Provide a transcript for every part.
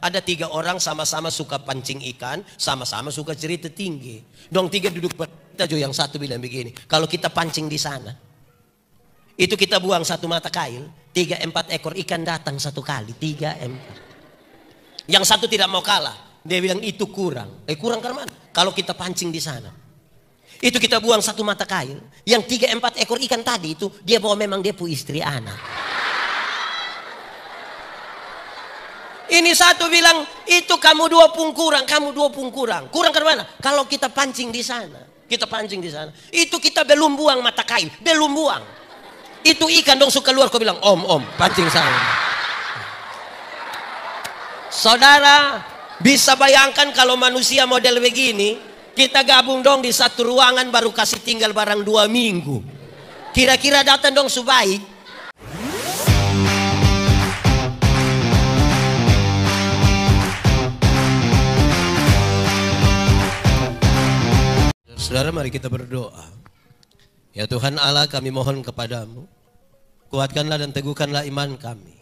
Ada 3 orang sama-sama suka pancing ikan, sama-sama suka cerita tinggi. Dong 3 duduk bercerita, yang satu bilang begini, kalau kita pancing di sana, itu kita buang 1 mata kail, 3-4 ekor ikan datang 1 kali, 3-4. Yang satu tidak mau kalah, dia bilang itu kurang. Kurang karena mana? Kalau kita pancing di sana, itu kita buang 1 mata kail, yang 3-4 ekor ikan tadi itu dia bawa memang dia pu istri anak. Ini satu bilang, itu kamu 2 pun kurang, kamu 2 pun kurang. Kurang ke mana? Kalau kita pancing di sana, itu kita belum buang mata kail, belum buang. Itu ikan dong suka keluar, kau bilang, om, pancing sana. Saudara, bisa bayangkan kalau manusia model begini, kita gabung dong di satu ruangan baru kasih tinggal barang 2 minggu. Kira-kira datang dong sebaik. Saudara, mari kita berdoa. Ya Tuhan Allah, kami mohon kepadamu, kuatkanlah dan teguhkanlah iman kami,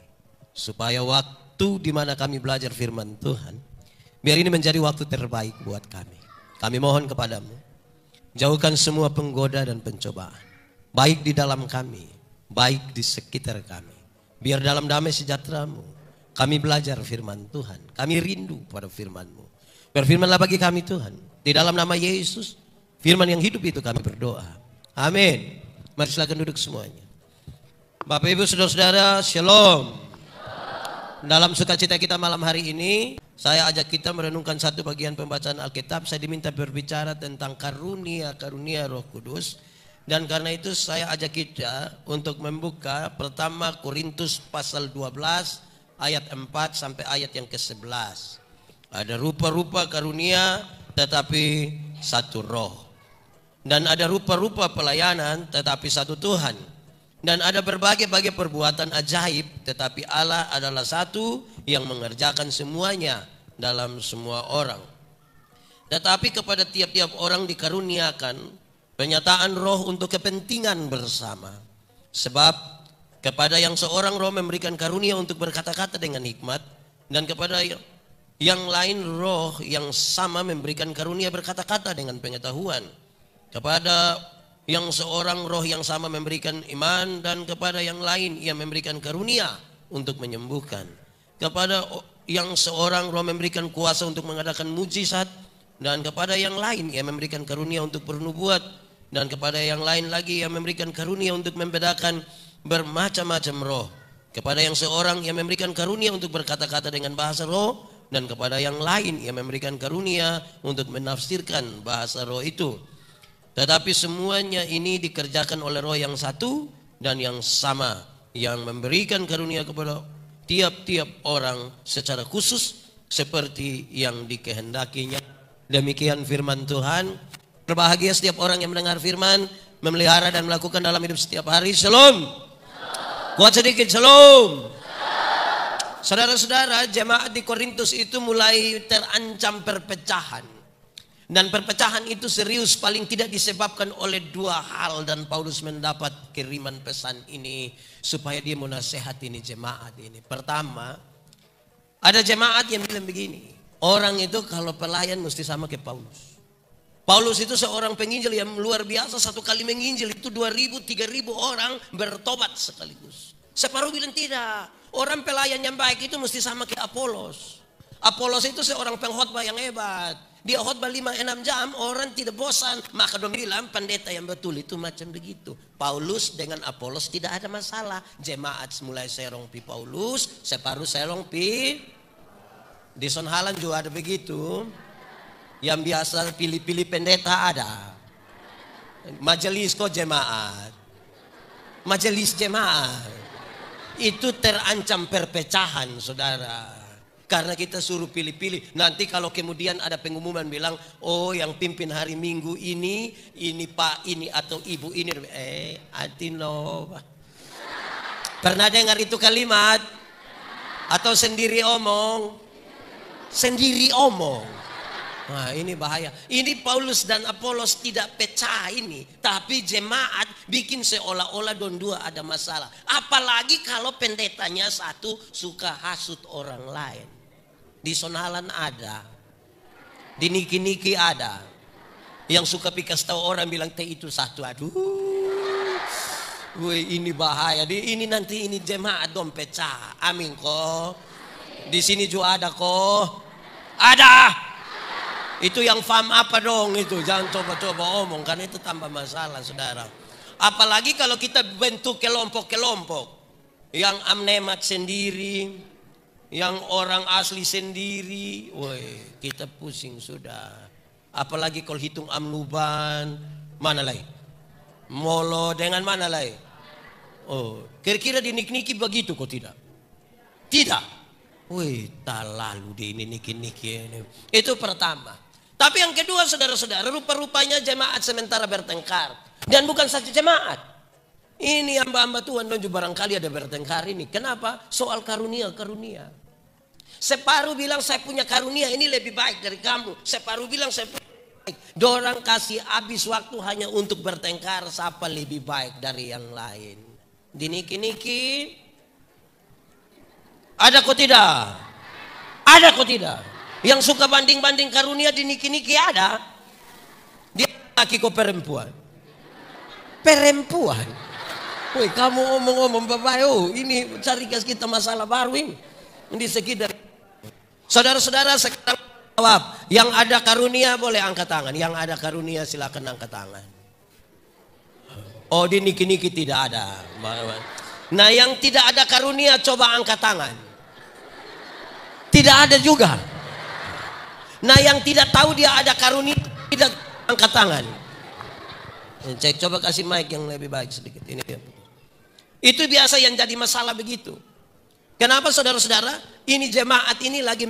supaya waktu di mana kami belajar firman Tuhan, biar ini menjadi waktu terbaik buat kami. Kami mohon kepadamu, jauhkan semua penggoda dan pencobaan, baik di dalam kami, baik di sekitar kami. Biar dalam damai sejahtera-Mu kami belajar firman Tuhan. Kami rindu pada firman-Mu. Berfirmanlah bagi kami Tuhan. Di dalam nama Yesus, firman yang hidup itu kami berdoa. Amin. Mari silakan duduk semuanya. Bapak Ibu saudara-saudara, Shalom. Dalam sukacita kita malam hari ini, saya ajak kita merenungkan satu bagian pembacaan Alkitab. Saya diminta berbicara tentang karunia Roh Kudus. Dan karena itu saya ajak kita untuk membuka pertama Korintus pasal 12 ayat 4 sampai ayat yang ke-11. Ada rupa-rupa karunia tetapi satu roh. Dan ada rupa-rupa pelayanan tetapi satu Tuhan. Dan ada berbagai-bagai perbuatan ajaib, tetapi Allah adalah satu yang mengerjakan semuanya dalam semua orang. Tetapi kepada tiap-tiap orang dikaruniakan penyataan roh untuk kepentingan bersama. Sebab kepada yang seorang roh memberikan karunia untuk berkata-kata dengan hikmat, dan kepada yang lain roh yang sama memberikan karunia berkata-kata dengan pengetahuan. Kepada yang seorang roh yang sama memberikan iman, dan kepada yang lain ia memberikan karunia untuk menyembuhkan. Kepada yang seorang roh memberikan kuasa untuk mengadakan mujizat, dan kepada yang lain ia memberikan karunia untuk bernubuat, dan kepada yang lain lagi ia memberikan karunia untuk membedakan bermacam-macam roh. Kepada yang seorang ia memberikan karunia untuk berkata-kata dengan bahasa roh, dan kepada yang lain ia memberikan karunia untuk menafsirkan bahasa roh itu. Tetapi semuanya ini dikerjakan oleh roh yang satu dan yang sama, yang memberikan karunia kepada tiap-tiap orang secara khusus seperti yang dikehendakinya. Demikian firman Tuhan. Berbahagia setiap orang yang mendengar firman, memelihara dan melakukan dalam hidup setiap hari. Shalom. Kuat sedikit, shalom. Saudara-saudara, jemaat di Korintus itu mulai terancam perpecahan. Dan perpecahan itu serius, paling tidak disebabkan oleh 2 hal. Dan Paulus mendapat kiriman pesan ini supaya dia menasehati ini jemaat ini. Pertama, ada jemaat yang bilang begini, orang itu kalau pelayan mesti sama kayak Paulus. Paulus itu seorang penginjil yang luar biasa, 1 kali menginjil itu 2.000, 3.000 orang bertobat sekaligus. Separuh bilang tidak, orang pelayan yang baik itu mesti sama kayak Apolos. Apolos itu seorang pengkhotbah yang hebat. Dia khotbah 5-6 jam, orang tidak bosan. Maka dia bilang pendeta yang betul itu macam begitu. Paulus dengan Apolos tidak ada masalah. Jemaat mulai serong pi Paulus, separuh serong pi. Di Sonhalan juga ada begitu. Yang biasa pilih-pilih pendeta ada. Majelis kok jemaat. Majelis jemaat. Itu terancam perpecahan, saudara. Karena kita suruh pilih-pilih. Nanti kalau kemudian ada pengumuman bilang, oh yang pimpin hari Minggu ini Pak ini atau Ibu ini. Atino. Pernah dengar itu kalimat? Atau sendiri omong? Sendiri omong. Nah ini bahaya. Ini Paulus dan Apolos tidak pecah ini. Tapi jemaat bikin seolah-olah don dua ada masalah. Apalagi kalau pendetanya satu suka hasut orang lain. Di Sonalan ada. Di Niki-Niki ada. Yang suka pikas tahu orang bilang teh itu satu. Aduh. Woi, ini bahaya. Ini nanti ini jemaat dong pecah. Amin kok. Di sini juga ada kok. Ada. Itu yang paham apa dong itu. Jangan coba-coba omong. Karena itu tambah masalah saudara. Apalagi kalau kita bentuk kelompok-kelompok. Yang amnemat sendiri. Yang orang asli sendiri. Woi, kita pusing sudah. Apalagi kalau hitung amnuban. Mana lagi? Molo dengan mana lagi? Oh, kira-kira di Niki-Niki begitu kok tidak? Tidak. Woi, tak lalu di ini Niki-Niki ini. Itu pertama. Tapi yang kedua saudara-saudara, rupa-rupanya jemaat sementara bertengkar. Dan bukan saja jemaat. Ini hamba-hamba Tuhan dan juga barangkali ada bertengkar ini. Kenapa? Soal karunia-karunia. Separuh bilang saya punya karunia ini lebih baik dari kamu. Separuh bilang saya punya baik. Dorang kasih habis waktu hanya untuk bertengkar siapa lebih baik dari yang lain. Di Niki-Niki ada kok tidak? Ada kok tidak? Yang suka banding-banding karunia di Niki-Niki ada. Dia laki kok perempuan. Perempuan. Woi, kamu omong-omong bapak, ini cari gas kita masalah baru ini. Di sekitar. Saudara-saudara sekarang jawab. Yang ada karunia boleh angkat tangan. Yang ada karunia silakan angkat tangan. Oh, di Niki-Niki tidak ada. Nah, yang tidak ada karunia coba angkat tangan. Tidak ada juga. Nah, yang tidak tahu dia ada karunia tidak angkat tangan. Cek, coba kasih mic yang lebih baik sedikit. Ini dia. Itu biasa yang jadi masalah begitu. Kenapa saudara-saudara? Ini jemaat ini lagi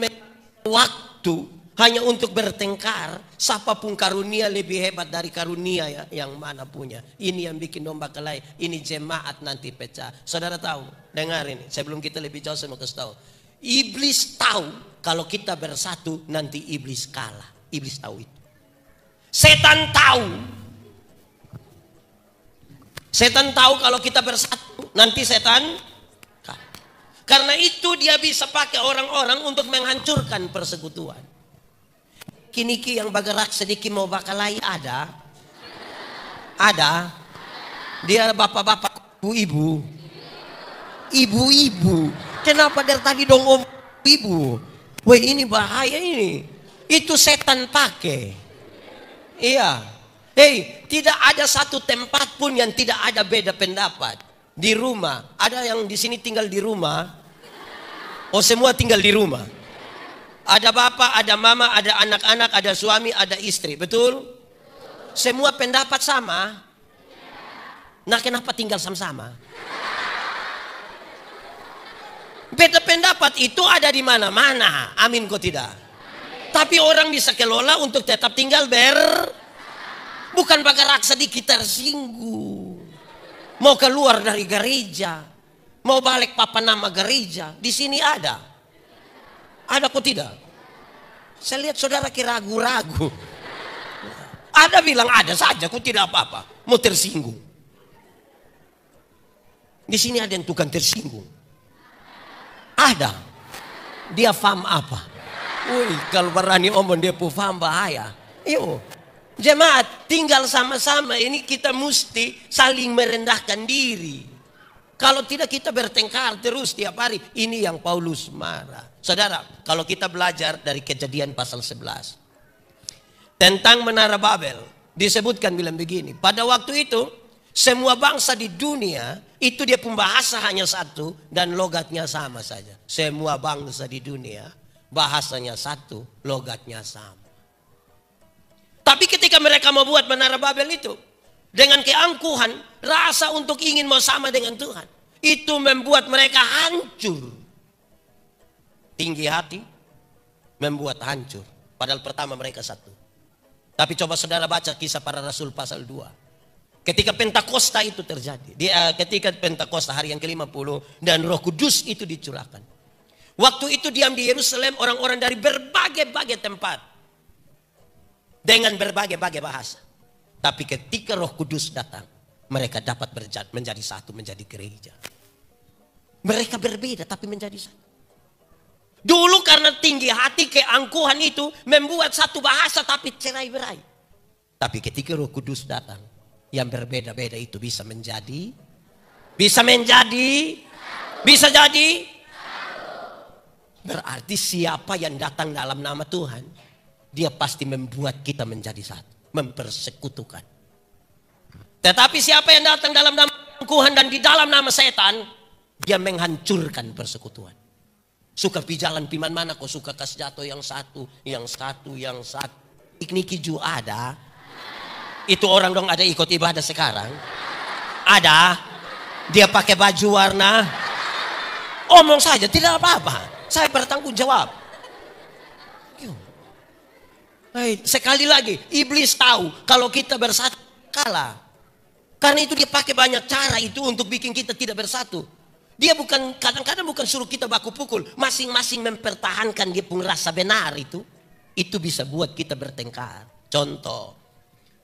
waktu hanya untuk bertengkar. Siapapun karunia lebih hebat dari karunia ya, yang mana punya. Ini yang bikin domba kelahi. Ini jemaat nanti pecah. Saudara tahu? Dengar ini. Sebelum kita lebih jauh saya mau kasih tahu. Iblis tahu kalau kita bersatu nanti iblis kalah. Iblis tahu itu. Setan tahu. Setan tahu kalau kita bersatu nanti setan kalah. Karena itu dia bisa pakai orang-orang untuk menghancurkan persekutuan. Niki yang bergerak sedikit mau bakalai ada. Ada. Dia bapak-bapak, ibu-ibu. Ibu-ibu. Kenapa dari tadi dong om ibu? Woi, ini bahaya ini. Itu setan pakai. Iya. Hei, tidak ada satu tempat pun yang tidak ada beda pendapat. Di rumah, ada yang di sini tinggal di rumah. Oh, semua tinggal di rumah. Ada bapak, ada mama, ada anak-anak, ada suami, ada istri. Betul? Semua pendapat sama. Nah, kenapa tinggal sama-sama? Beda pendapat itu ada di mana-mana. Amin kok tidak? Tapi orang bisa kelola untuk tetap tinggal bukan bergerak sedikit tersinggung. Mau keluar dari gereja, mau balik papa nama gereja. Di sini ada. Ada kok tidak? Saya lihat saudara kira ragu-ragu. Ada bilang ada saja kok tidak apa-apa. Mau tersinggung. Di sini ada yang tukang tersinggung. Ada. Dia paham apa? Wih, kalau berani omong dia paham bahaya. Yuk. Jemaat tinggal sama-sama ini kita mesti saling merendahkan diri. Kalau tidak kita bertengkar terus tiap hari. Ini yang Paulus marah. Saudara, kalau kita belajar dari Kejadian pasal 11. Tentang Menara Babel. Disebutkan bilang begini. Pada waktu itu semua bangsa di dunia itu dia pembahasa hanya satu dan logatnya sama saja. Semua bangsa di dunia bahasanya satu, logatnya sama. Tapi ketika mereka mau buat Menara Babel itu dengan keangkuhan, rasa untuk ingin mau sama dengan Tuhan, itu membuat mereka hancur. Tinggi hati membuat hancur. Padahal pertama mereka satu. Tapi coba saudara baca Kisah Para Rasul pasal 2. Ketika Pentakosta itu terjadi. Ketika Pentakosta hari yang ke-50 dan Roh Kudus itu dicurahkan. Waktu itu diam di Yerusalem orang-orang dari berbagai-bagai tempat. Dengan berbagai-bagai bahasa. Tapi ketika Roh Kudus datang. Mereka dapat menjadi satu, menjadi gereja. Mereka berbeda tapi menjadi satu. Dulu karena tinggi hati keangkuhan itu membuat satu bahasa tapi cerai-berai. Tapi ketika Roh Kudus datang, yang berbeda-beda itu bisa jadi. Berarti siapa yang datang dalam nama Tuhan, dia pasti membuat kita menjadi satu, mempersekutukan. Tetapi siapa yang datang dalam nama Tuhan dan di dalam nama setan, dia menghancurkan persekutuan. Suka pijalan piman mana kau suka kas jatuh yang satu. Ikniki ju ada. Itu orang dong ada ikut ibadah sekarang. Ada. Dia pakai baju warna. Omong saja tidak apa-apa. Saya bertanggung jawab. Sekali lagi, iblis tahu kalau kita bersatu kalah. Karena itu dia pakai banyak cara itu untuk bikin kita tidak bersatu. Dia bukan, kadang-kadang bukan suruh kita baku pukul. Masing-masing mempertahankan dia punya rasa benar itu. Itu bisa buat kita bertengkar. Contoh,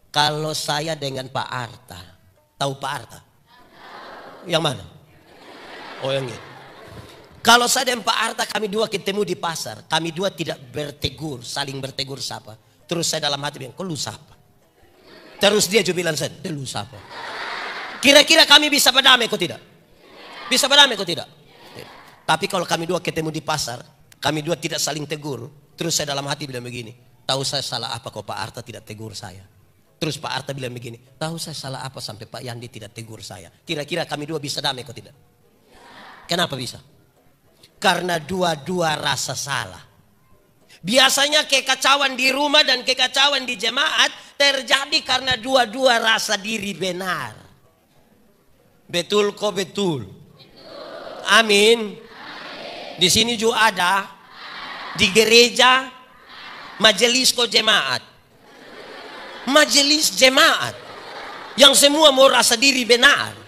kalau saya dengan Pak Arta. Tahu Pak Arta? Yang mana? Oh yang ini. Kalau saya dan Pak Arta kami dua ketemu di pasar. Kami dua tidak bertegur, saling bertegur sapa. Terus saya dalam hati bilang, kok lu sapa? Terus dia juga bilang, lu sapa? Kira-kira kami bisa berdamai kok tidak? Bisa berdamai kok tidak? Tapi kalau kami dua ketemu di pasar, kami dua tidak saling tegur. Terus saya dalam hati bilang begini, tahu saya salah apa kok Pak Arta tidak tegur saya? Terus Pak Arta bilang begini, tahu saya salah apa sampai Pak Yandi tidak tegur saya? Kira-kira kami dua bisa damai kok tidak? Kenapa bisa? Karena dua-dua rasa salah. Biasanya kekacauan di rumah dan kekacauan di jemaat terjadi karena dua-dua rasa diri benar. Betul kok betul. Amin. Di sini juga ada. Di gereja. Majelis kok jemaat. Majelis jemaat. Yang semua mau rasa diri benar.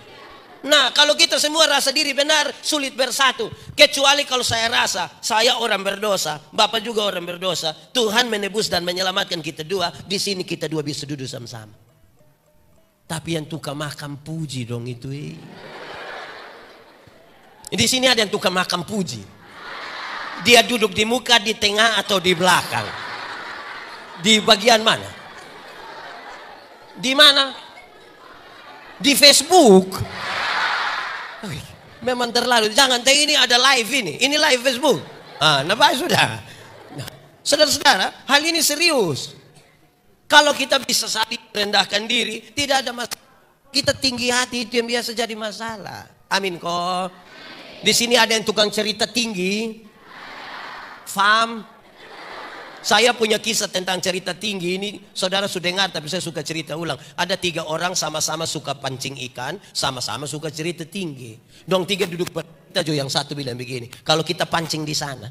Nah kalau kita semua rasa diri benar, sulit bersatu. Kecuali kalau saya rasa saya orang berdosa, Bapak juga orang berdosa, Tuhan menebus dan menyelamatkan kita dua. Di sini kita dua bisa duduk sama-sama. Tapi yang tukang makan puji dong itu. Di sini ada yang tukang makan puji. Dia duduk di muka, di tengah atau di belakang. Di bagian mana? Di mana? Di Facebook. Memang terlalu. Jangan ini ada live ini. Ini live Facebook. Nah baik sudah. Nah, saudara-saudara, hal ini serius. Kalau kita bisa saling merendahkan diri, tidak ada masalah. Kita tinggi hati itu yang biasa jadi masalah. Amin kok. Di sini ada yang tukang cerita tinggi. Faham? Saya punya kisah tentang cerita tinggi ini. Saudara sudah dengar tapi saya suka cerita ulang. Ada 3 orang sama-sama suka pancing ikan. Sama-sama suka cerita tinggi. Dong 3 duduk bercerita. Yang satu bilang begini. Kalau kita pancing di sana.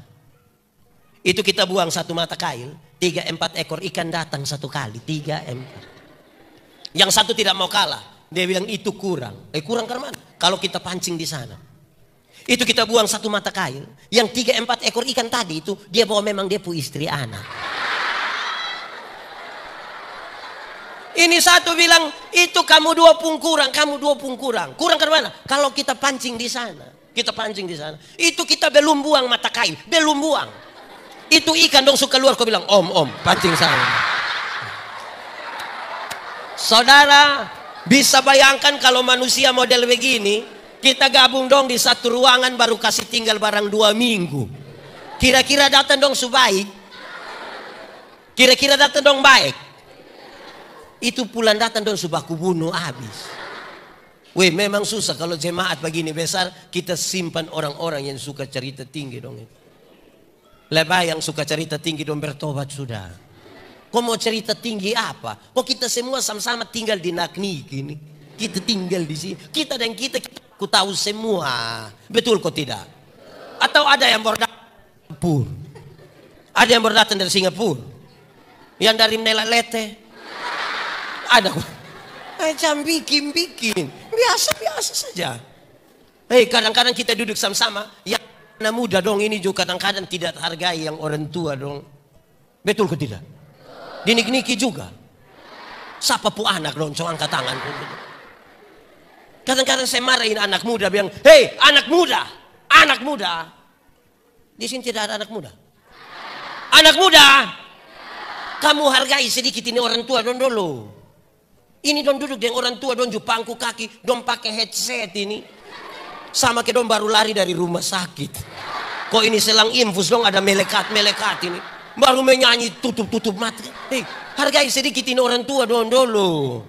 Itu kita buang 1 mata kail. 3-4 ekor ikan datang 1 kali. 3-4. Yang satu tidak mau kalah. Dia bilang itu kurang. Kurang karena mana? Kalau kita pancing di sana. Itu kita buang 1 mata kail. Yang 3-4 ekor ikan tadi itu dia bawa memang dia punya istri anak. Ini satu bilang itu kamu 2 pun kurang, kamu 2 pun kurang. Kurang ke mana? Kalau kita pancing di sana, kita pancing di sana. Itu kita belum buang mata kail, belum buang. Itu ikan dong suka luar kau bilang om pancing sana. Saudara bisa bayangkan kalau manusia model begini. Kita gabung dong di satu ruangan baru kasih tinggal barang 2 minggu. Kira-kira datang dong sebaik. Kira-kira datang dong baik. Itu pulang datang dong subaku bunuh habis. Weh memang susah kalau jemaat begini besar. Kita simpan orang-orang yang suka cerita tinggi dong. Lebih yang suka cerita tinggi dong bertobat sudah. Kau mau cerita tinggi apa? Kok kita semua sama-sama tinggal di Nakni gini. Kita tinggal di sini. Kita dan kita ku tahu semua. Betul kok tidak? Atau ada yang baru datang dari Singapura? Ada yang baru datang dari Singapura? Yang dari Melalete? Ada kok. Macam bikin. Biasa-biasa saja. Kadang-kadang kita duduk sama-sama. Yang anak muda dong ini juga kadang-kadang tidak hargai yang orang tua dong. Betul kok tidak? Dinik-niki juga. Siapa pu anak dong? Coba angkat tangan. Kadang-kadang saya marahin anak muda bilang, hei anak muda. Di sini tidak ada anak muda. Anak muda, kamu hargai sedikit ini orang tua don dulu. Ini don duduk dengan orang tua don pangku kaki, don pakai headset ini. Sama ke don baru lari dari rumah sakit. Kok ini selang infus dong ada melekat-melekat ini. Baru menyanyi tutup-tutup mata. Hei, hargai sedikit ini orang tua don dulu.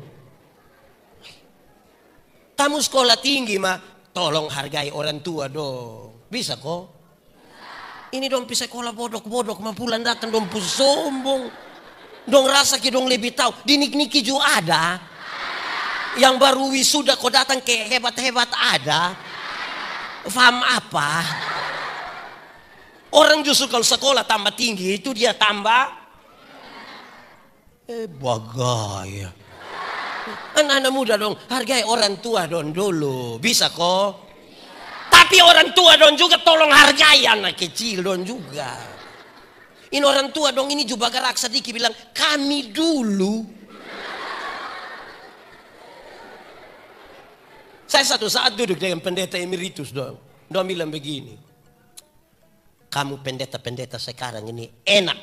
Kamu sekolah tinggi mah, tolong hargai orang tua dong. Bisa kok? Ini dong sekolah bodok-bodok, mah pulang datang dong sombong. Dong rasa ki dong lebih tahu. Di Nik-Niki juga ada. Yang baru wisuda kok datang ke hebat-hebat ada. Faham apa? Orang justru kalau sekolah tambah tinggi itu dia tambah bagaya. Anak-anak muda dong, hargai orang tua dong dulu. Bisa kok? Tapi orang tua dong juga tolong hargai anak kecil dong juga. Ini orang tua dong ini juga gerak sedikit bilang kami dulu. Saya satu saat duduk dengan pendeta emeritus dong. Dong bilang begini. Kamu pendeta-pendeta sekarang ini enak.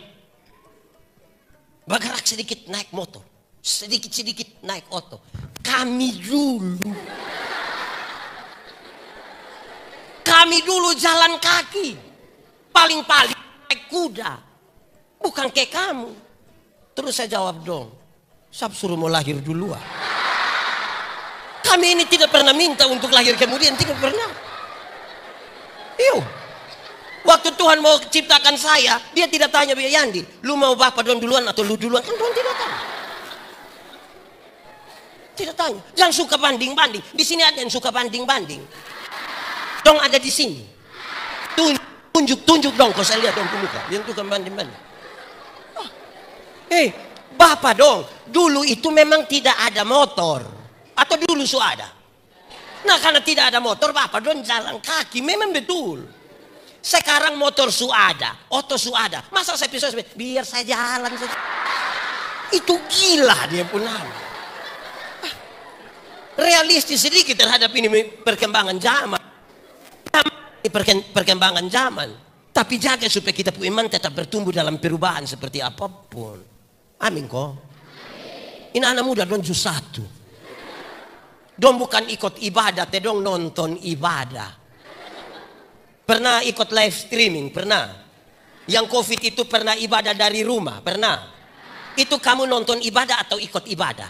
Bergerak sedikit naik motor. Sedikit-sedikit naik oto. Kami dulu. Kami dulu jalan kaki. Paling-paling naik kuda. Bukan kayak kamu. Terus saya jawab dong. Siapa suruh mau lahir duluan? Kami ini tidak pernah minta untuk lahir kemudian. Tidak pernah. Iyo. Waktu Tuhan mau ciptakan saya. Dia tidak tanya Yandi. Lu mau bapak dong duluan atau lu duluan? Kan Tuhan tidak tanya. Tidak tanya. Jangan suka banding-banding. Di sini ada yang suka banding-banding. Dong ada di sini. Tunjuk dong. Kalau saya lihat dong muka. Yang suka banding-banding. Oh. Hei, bapak dong. Dulu itu memang tidak ada motor. Atau dulu su ada. Nah karena tidak ada motor, bapak dong jalan kaki. Memang betul. Sekarang motor su ada. Oto su ada. Masa saya pisah biar saya jalan saja. Itu gila dia pun ada. Realistis sedikit terhadap ini perkembangan zaman. Perkembangan zaman. Tapi jaga supaya kita punya iman tetap bertumbuh dalam perubahan seperti apapun. Amin kok. Ini anak muda dong justru satu. Dong bukan ikut ibadah, te dong nonton ibadah. Pernah ikut live streaming? Pernah. Yang COVID itu pernah ibadah dari rumah? Pernah. Itu kamu nonton ibadah atau ikut ibadah?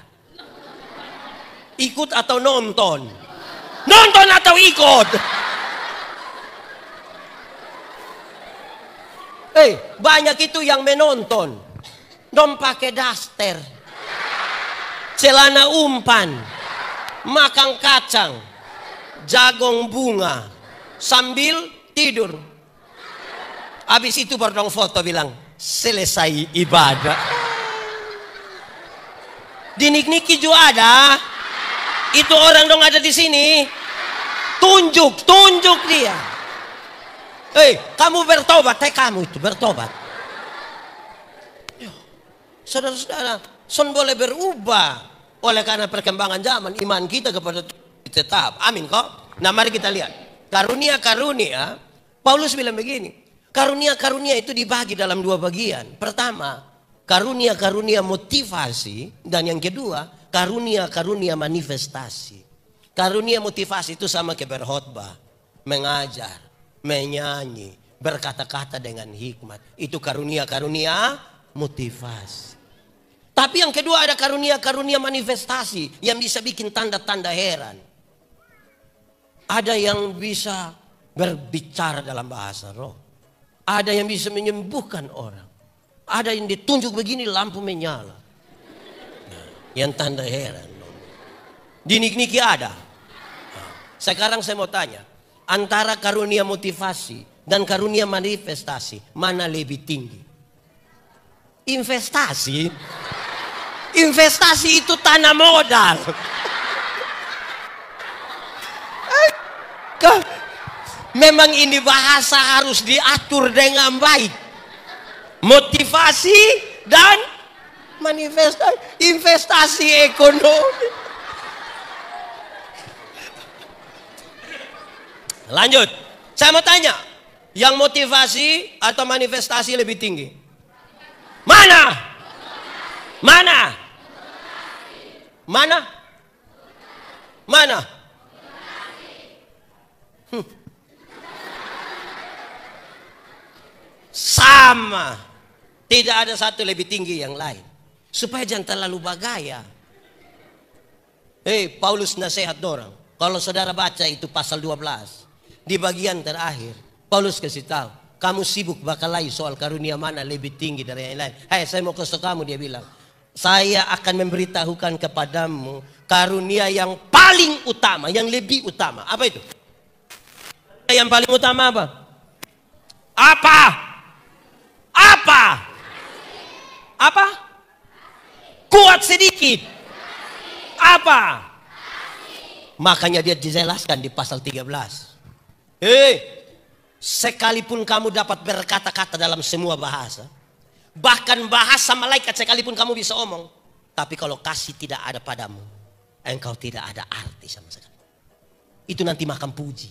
Ikut atau nonton? Nonton atau ikut? Banyak itu yang menonton. Dong pakai daster, celana umpan, makan kacang, jagung bunga, sambil tidur. Habis itu baru dong foto bilang selesai ibadah. Di Nik-Niki juga ada. Itu orang dong ada di sini. Tunjuk dia. Kamu bertobat, kamu itu bertobat. Saudara-saudara, son boleh berubah oleh karena perkembangan zaman. Iman kita kepada Tuhan tetap. Amin kok. Nah mari kita lihat. Karunia-karunia. Paulus bilang begini. Karunia-karunia itu dibagi dalam dua bagian. Pertama, karunia-karunia motivasi. Dan yang kedua, karunia-karunia manifestasi. Karunia motivasi itu sama kayak berkhotbah, mengajar, menyanyi, berkata-kata dengan hikmat. Itu karunia-karunia motivasi. Tapi yang kedua ada karunia-karunia manifestasi yang bisa bikin tanda-tanda heran. Ada yang bisa berbicara dalam bahasa roh. Ada yang bisa menyembuhkan orang. Ada yang ditunjuk begini lampu menyala. Nah, yang tanda heran. Di Nik-Niki ada. Nah, sekarang saya mau tanya. Antara karunia motivasi dan karunia manifestasi. Mana lebih tinggi? Investasi. Investasi itu tanah modal. Memang ini bahasa harus diatur dengan baik. Motivasi dan manifestasi. Investasi ekonomi. Lanjut. Saya mau tanya. Yang motivasi atau manifestasi lebih tinggi? Mana? Mana? Mana? Mana? Sama. Tidak ada satu lebih tinggi yang lain. Supaya jangan terlalu bagaya. Paulus nasihat orang. Kalau saudara baca itu pasal 12. Di bagian terakhir. Paulus kasih tahu. Kamu sibuk bakal soal karunia mana lebih tinggi dari yang lain. Saya mau kasih kamu, dia bilang. Saya akan memberitahukan kepadamu karunia yang paling utama. Yang lebih utama. Apa itu? Yang paling utama apa? Apa? Apa? Apa? Kuat sedikit. Apa? Makanya dia dijelaskan di pasal 13. Sekalipun kamu dapat berkata-kata dalam semua bahasa, bahkan bahasa malaikat sekalipun kamu bisa omong, tapi kalau kasih tidak ada padamu, engkau tidak ada arti sama sekali. Itu nanti makan puji.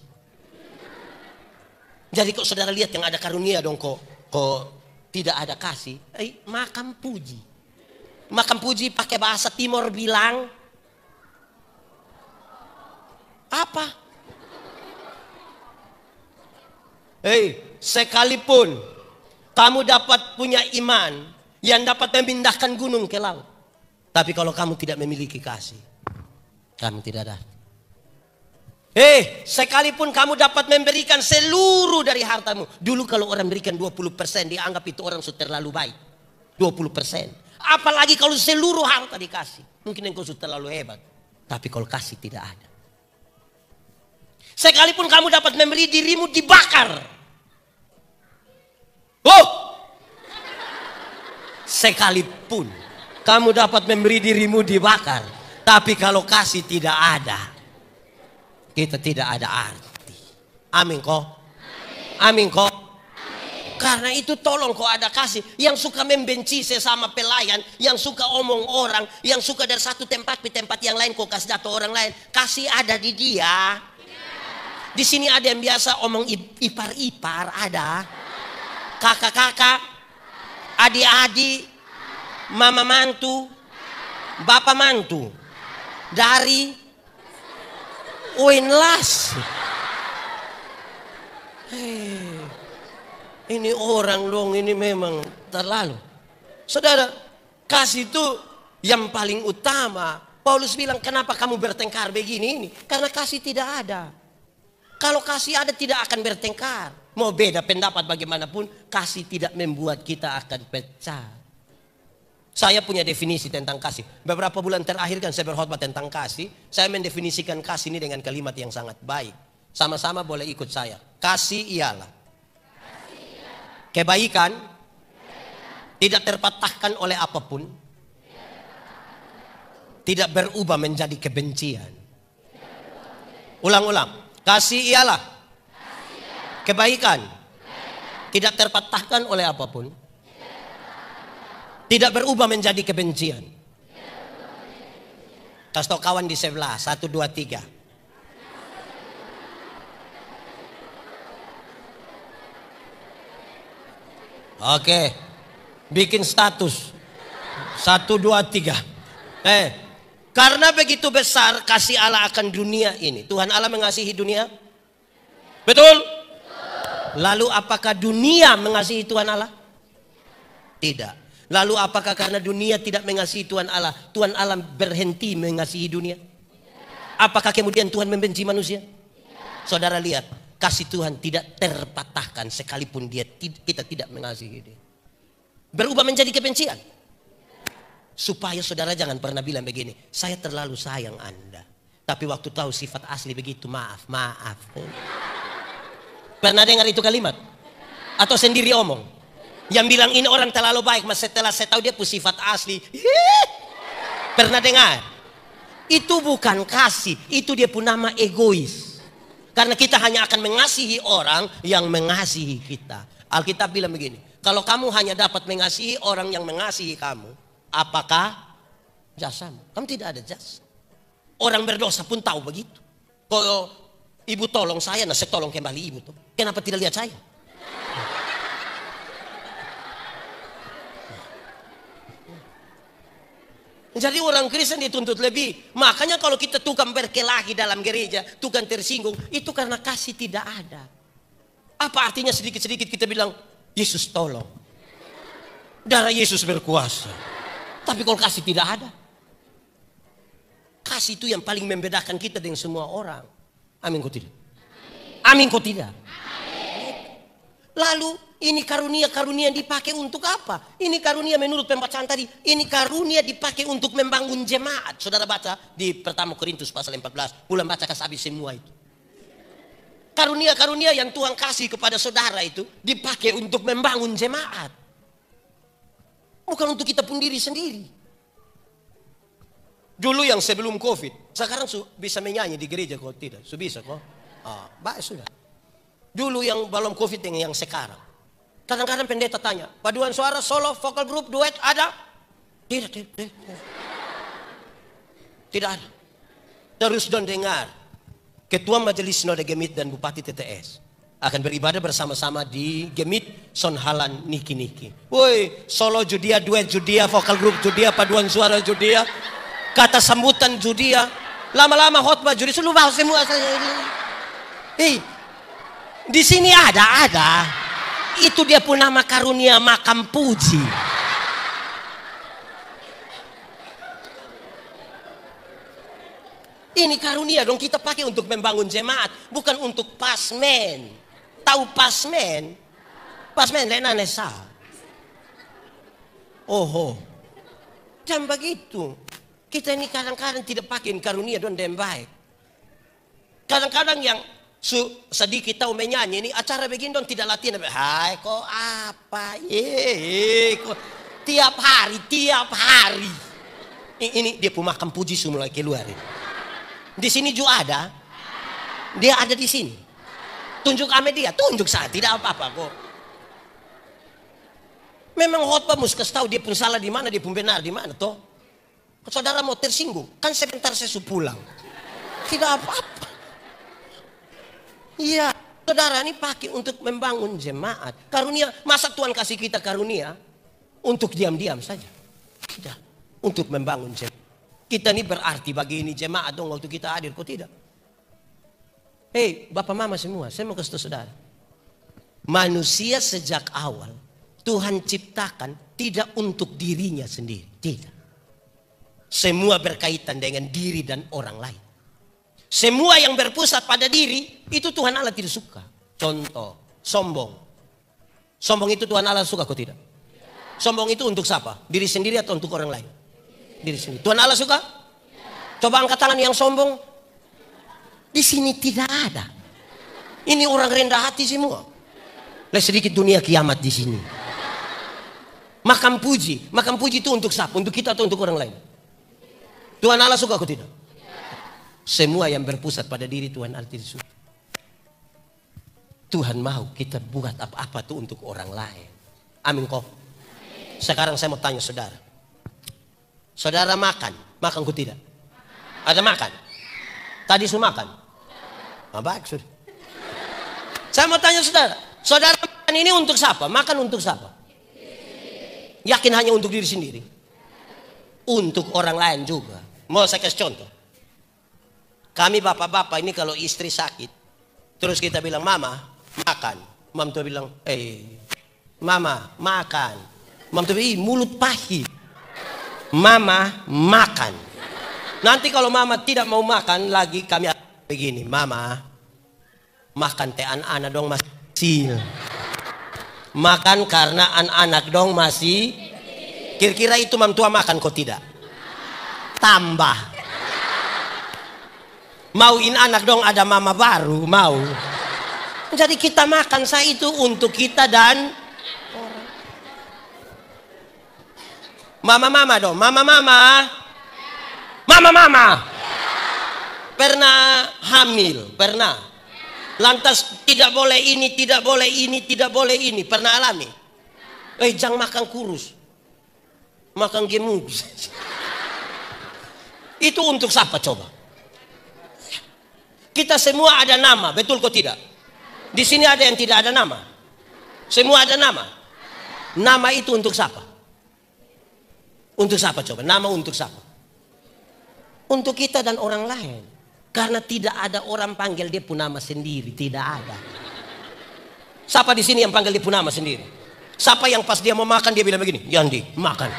Jadi kok saudara lihat yang ada karunia dong, kok tidak ada kasih, makan puji. Makan puji pakai bahasa Timur bilang apa? Sekalipun kamu dapat punya iman yang dapat memindahkan gunung ke laut, tapi kalau kamu tidak memiliki kasih, kamu tidak ada. Sekalipun kamu dapat memberikan seluruh dari hartamu. Dulu kalau orang berikan 20%, dianggap itu orang sudah terlalu baik. 20%. Apalagi kalau seluruh harta dikasih. Mungkin engkau sudah terlalu hebat. Tapi kalau kasih tidak ada. Sekalipun kamu dapat memberi dirimu dibakar. Sekalipun kamu dapat memberi dirimu dibakar. Tapi kalau kasih tidak ada, kita tidak ada arti. Amin kok. Amin kok. Karena itu tolong kok ada kasih. Yang suka membenci sesama pelayan, yang suka omong orang, yang suka dari satu tempat ke tempat yang lain kok kasih jatuh orang lain. Kasih ada di dia. Di sini ada yang biasa omong ipar-ipar, ada. Kakak-kakak, adik-adik, mama mantu, bapak mantu. Dari Winlas. Ini orang dong, ini memang terlalu. Saudara, kasih itu yang paling utama. Paulus bilang, kenapa kamu bertengkar begini ini? Karena kasih tidak ada. Kalau kasih ada tidak akan bertengkar. Mau beda pendapat bagaimanapun, kasih tidak membuat kita akan pecah. Saya punya definisi tentang kasih. Beberapa bulan terakhir kan saya berkhotbah tentang kasih. Saya mendefinisikan kasih ini dengan kalimat yang sangat baik. Sama-sama boleh ikut saya. Kasih ialah kebaikan tidak terpatahkan oleh apapun, tidak berubah menjadi kebencian. Ulang-ulang. Kasih ialah kebaikan tidak terpatahkan oleh apapun, tidak berubah menjadi kebencian. Kasih tahu kawan di sebelah. 1, 2, 3. Oke, bikin status 1, 2, 3. Karena begitu besar kasih Allah akan dunia ini. Tuhan Allah mengasihi dunia. Betul? Lalu apakah dunia mengasihi Tuhan Allah? Tidak. Lalu apakah karena dunia tidak mengasihi Tuhan Allah berhenti mengasihi dunia? Apakah kemudian Tuhan membenci manusia? Saudara lihat, kasih Tuhan tidak terpatahkan sekalipun kita tidak mengasihi dia. Berubah menjadi kebencian. Supaya saudara jangan pernah bilang begini, saya terlalu sayang Anda. Tapi waktu tahu sifat asli begitu, maaf. Pernah dengar itu kalimat? Atau sendiri omong? Yang bilang ini orang terlalu baik, mas setelah saya tahu dia punya sifat asli. Pernah dengar? Itu bukan kasih, itu dia pun nama egois. Karena kita hanya akan mengasihi orang yang mengasihi kita. Alkitab bilang begini, kalau kamu hanya dapat mengasihi orang yang mengasihi kamu, apakah jasamu? Kamu tidak ada jasa. Orang berdosa pun tahu begitu. Kalau ibu tolong saya, nah saya tolong kembali ibu tuh. Kenapa tidak lihat saya? Jadi orang Kristen dituntut lebih. Makanya kalau kita tukang berkelahi dalam gereja, tukang tersinggung, itu karena kasih tidak ada. Apa artinya sedikit-sedikit kita bilang, Yesus tolong. Darah Yesus berkuasa. Tapi kalau kasih tidak ada. Kasih itu yang paling membedakan kita dengan semua orang. Amin kok tidak? Amin kok tidak? Lalu ini karunia-karunia dipakai untuk apa? Ini karunia menurut pembacaan tadi. Ini karunia dipakai untuk membangun jemaat. Saudara baca di pertama Korintus pasal 14. Pulang baca habis semua itu. Karunia-karunia yang Tuhan kasih kepada saudara itu dipakai untuk membangun jemaat. Bukan untuk kita pun diri sendiri. Dulu yang sebelum COVID. Sekarang bisa menyanyi di gereja kok tidak? Bisa kok. Baik sudah. Dulu yang belum COVID dengan yang sekarang. Kadang-kadang pendeta tanya, paduan suara, solo, vokal group, duet ada? Tidak. Tidak ada. Terus don dengar. Ketua Majelis Sinode Gemit dan Bupati TTS akan beribadah bersama-sama di Gemit Sonhalan Niki-Niki. Woi, solo Judia, duet Judia, vokal group Judia, paduan suara Judia, kata sambutan Judia, lama-lama khotbah Judia, seluruh bahas semua. Di sini ada. Itu dia pun nama karunia makam puji. Ini karunia dong kita pakai untuk membangun jemaat, bukan untuk pasmen. Tahu pasmen? Pasmen lena nesa. Jangan begitu. Kita ini kadang-kadang tidak pakai karunia don yang baik. Kadang-kadang yang sedikit tahu menyanyi ini acara begini dong tidak latihan. Hai kok apa? Kok tiap hari. Ini dia pemakam puji mulai keluar. Di sini juga ada. Dia ada di sini. Tunjuk ame dia, tunjuk saya tidak apa-apa kok. Memang khotbah mesti kasih tahu dia pun salah di mana, dia pun benar di mana toh. Saudara mau tersinggung, kan sebentar saya pulang. Tidak apa-apa. Iya, saudara ini pakai untuk membangun jemaat. Karunia, masa Tuhan kasih kita karunia untuk diam-diam saja? Tidak, untuk membangun jemaat. Kita ini berarti bagi ini jemaat dong waktu kita hadir, kok tidak? Bapak mama semua, saya mau kasih tahu saudara. Manusia sejak awal Tuhan ciptakan tidak untuk dirinya sendiri, tidak. Semua berkaitan dengan diri dan orang lain. Semua yang berpusat pada diri itu Tuhan Allah tidak suka. Contoh, sombong. Sombong itu Tuhan Allah suka kok tidak? Sombong itu untuk siapa? Diri sendiri atau untuk orang lain? Diri sendiri. Tuhan Allah suka? Coba angkat tangan yang sombong. Di sini tidak ada. Ini orang rendah hati semua. Lihat sedikit dunia kiamat di sini. Makam puji itu untuk siapa? Untuk kita atau untuk orang lain? Tuhan Allah suka kok tidak? Semua yang berpusat pada diri Tuhan Allah tidak suka. Tuhan mau kita buat apa-apa tuh untuk orang lain. Amin kok. Sekarang saya mau tanya saudara. Saudara makan kok tidak? Ada makan? Tadi sudah makan? Baik sudah. Saya mau tanya saudara makan ini untuk siapa? Makan untuk siapa? Yakin hanya untuk diri sendiri? Untuk orang lain juga. Mau saya kasih contoh. Kami bapak-bapak ini kalau istri sakit, terus kita bilang mama makan, mam tuh bilang mama makan, mam tuh mulut pahit, mama makan. Nanti kalau mama tidak mau makan lagi kami begini, mama makan teh anak-anak dong masih kecil, makan karena anak-anak dong masih. Kira-kira itu mam tua makan kok tidak? Tambah. Mauin anak dong ada mama baru, mau. Jadi kita makan saya itu untuk kita dan orang. Mama dong, mama. Pernah hamil, pernah. Lantas tidak boleh ini, tidak boleh ini. Pernah alami? Jangan makan kurus. Makan gemuk. Itu untuk siapa coba? Kita semua ada nama, betul kok tidak? Di sini ada yang tidak ada nama. Semua ada nama. Nama itu untuk siapa? Untuk siapa coba? Nama untuk siapa? Untuk kita dan orang lain. Karena tidak ada orang panggil dia pun nama sendiri, tidak ada. Siapa di sini yang panggil dia pun nama sendiri? Siapa yang pas dia mau makan dia bilang begini, Yandi makan?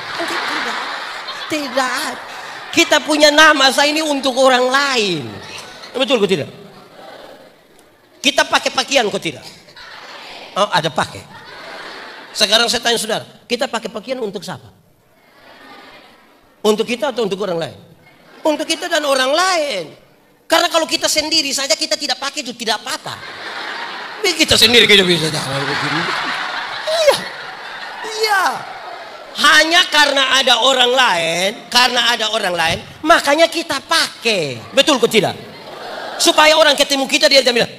Tidak. Kita punya nama saya ini untuk orang lain. Betul kok tidak? Kita pakai pakaian kok tidak? Oh, ada pakai. Sekarang saya tanya saudara, kita pakai pakaian untuk siapa? Untuk kita atau untuk orang lain? Untuk kita dan orang lain. Karena kalau kita sendiri saja kita tidak pakai itu tidak apa-apa. Kita sendiri kita bisa jalan begini. Iya. Hanya karena ada orang lain, makanya kita pakai. Betul kok tidak? Supaya orang ketemu kita dia bilang,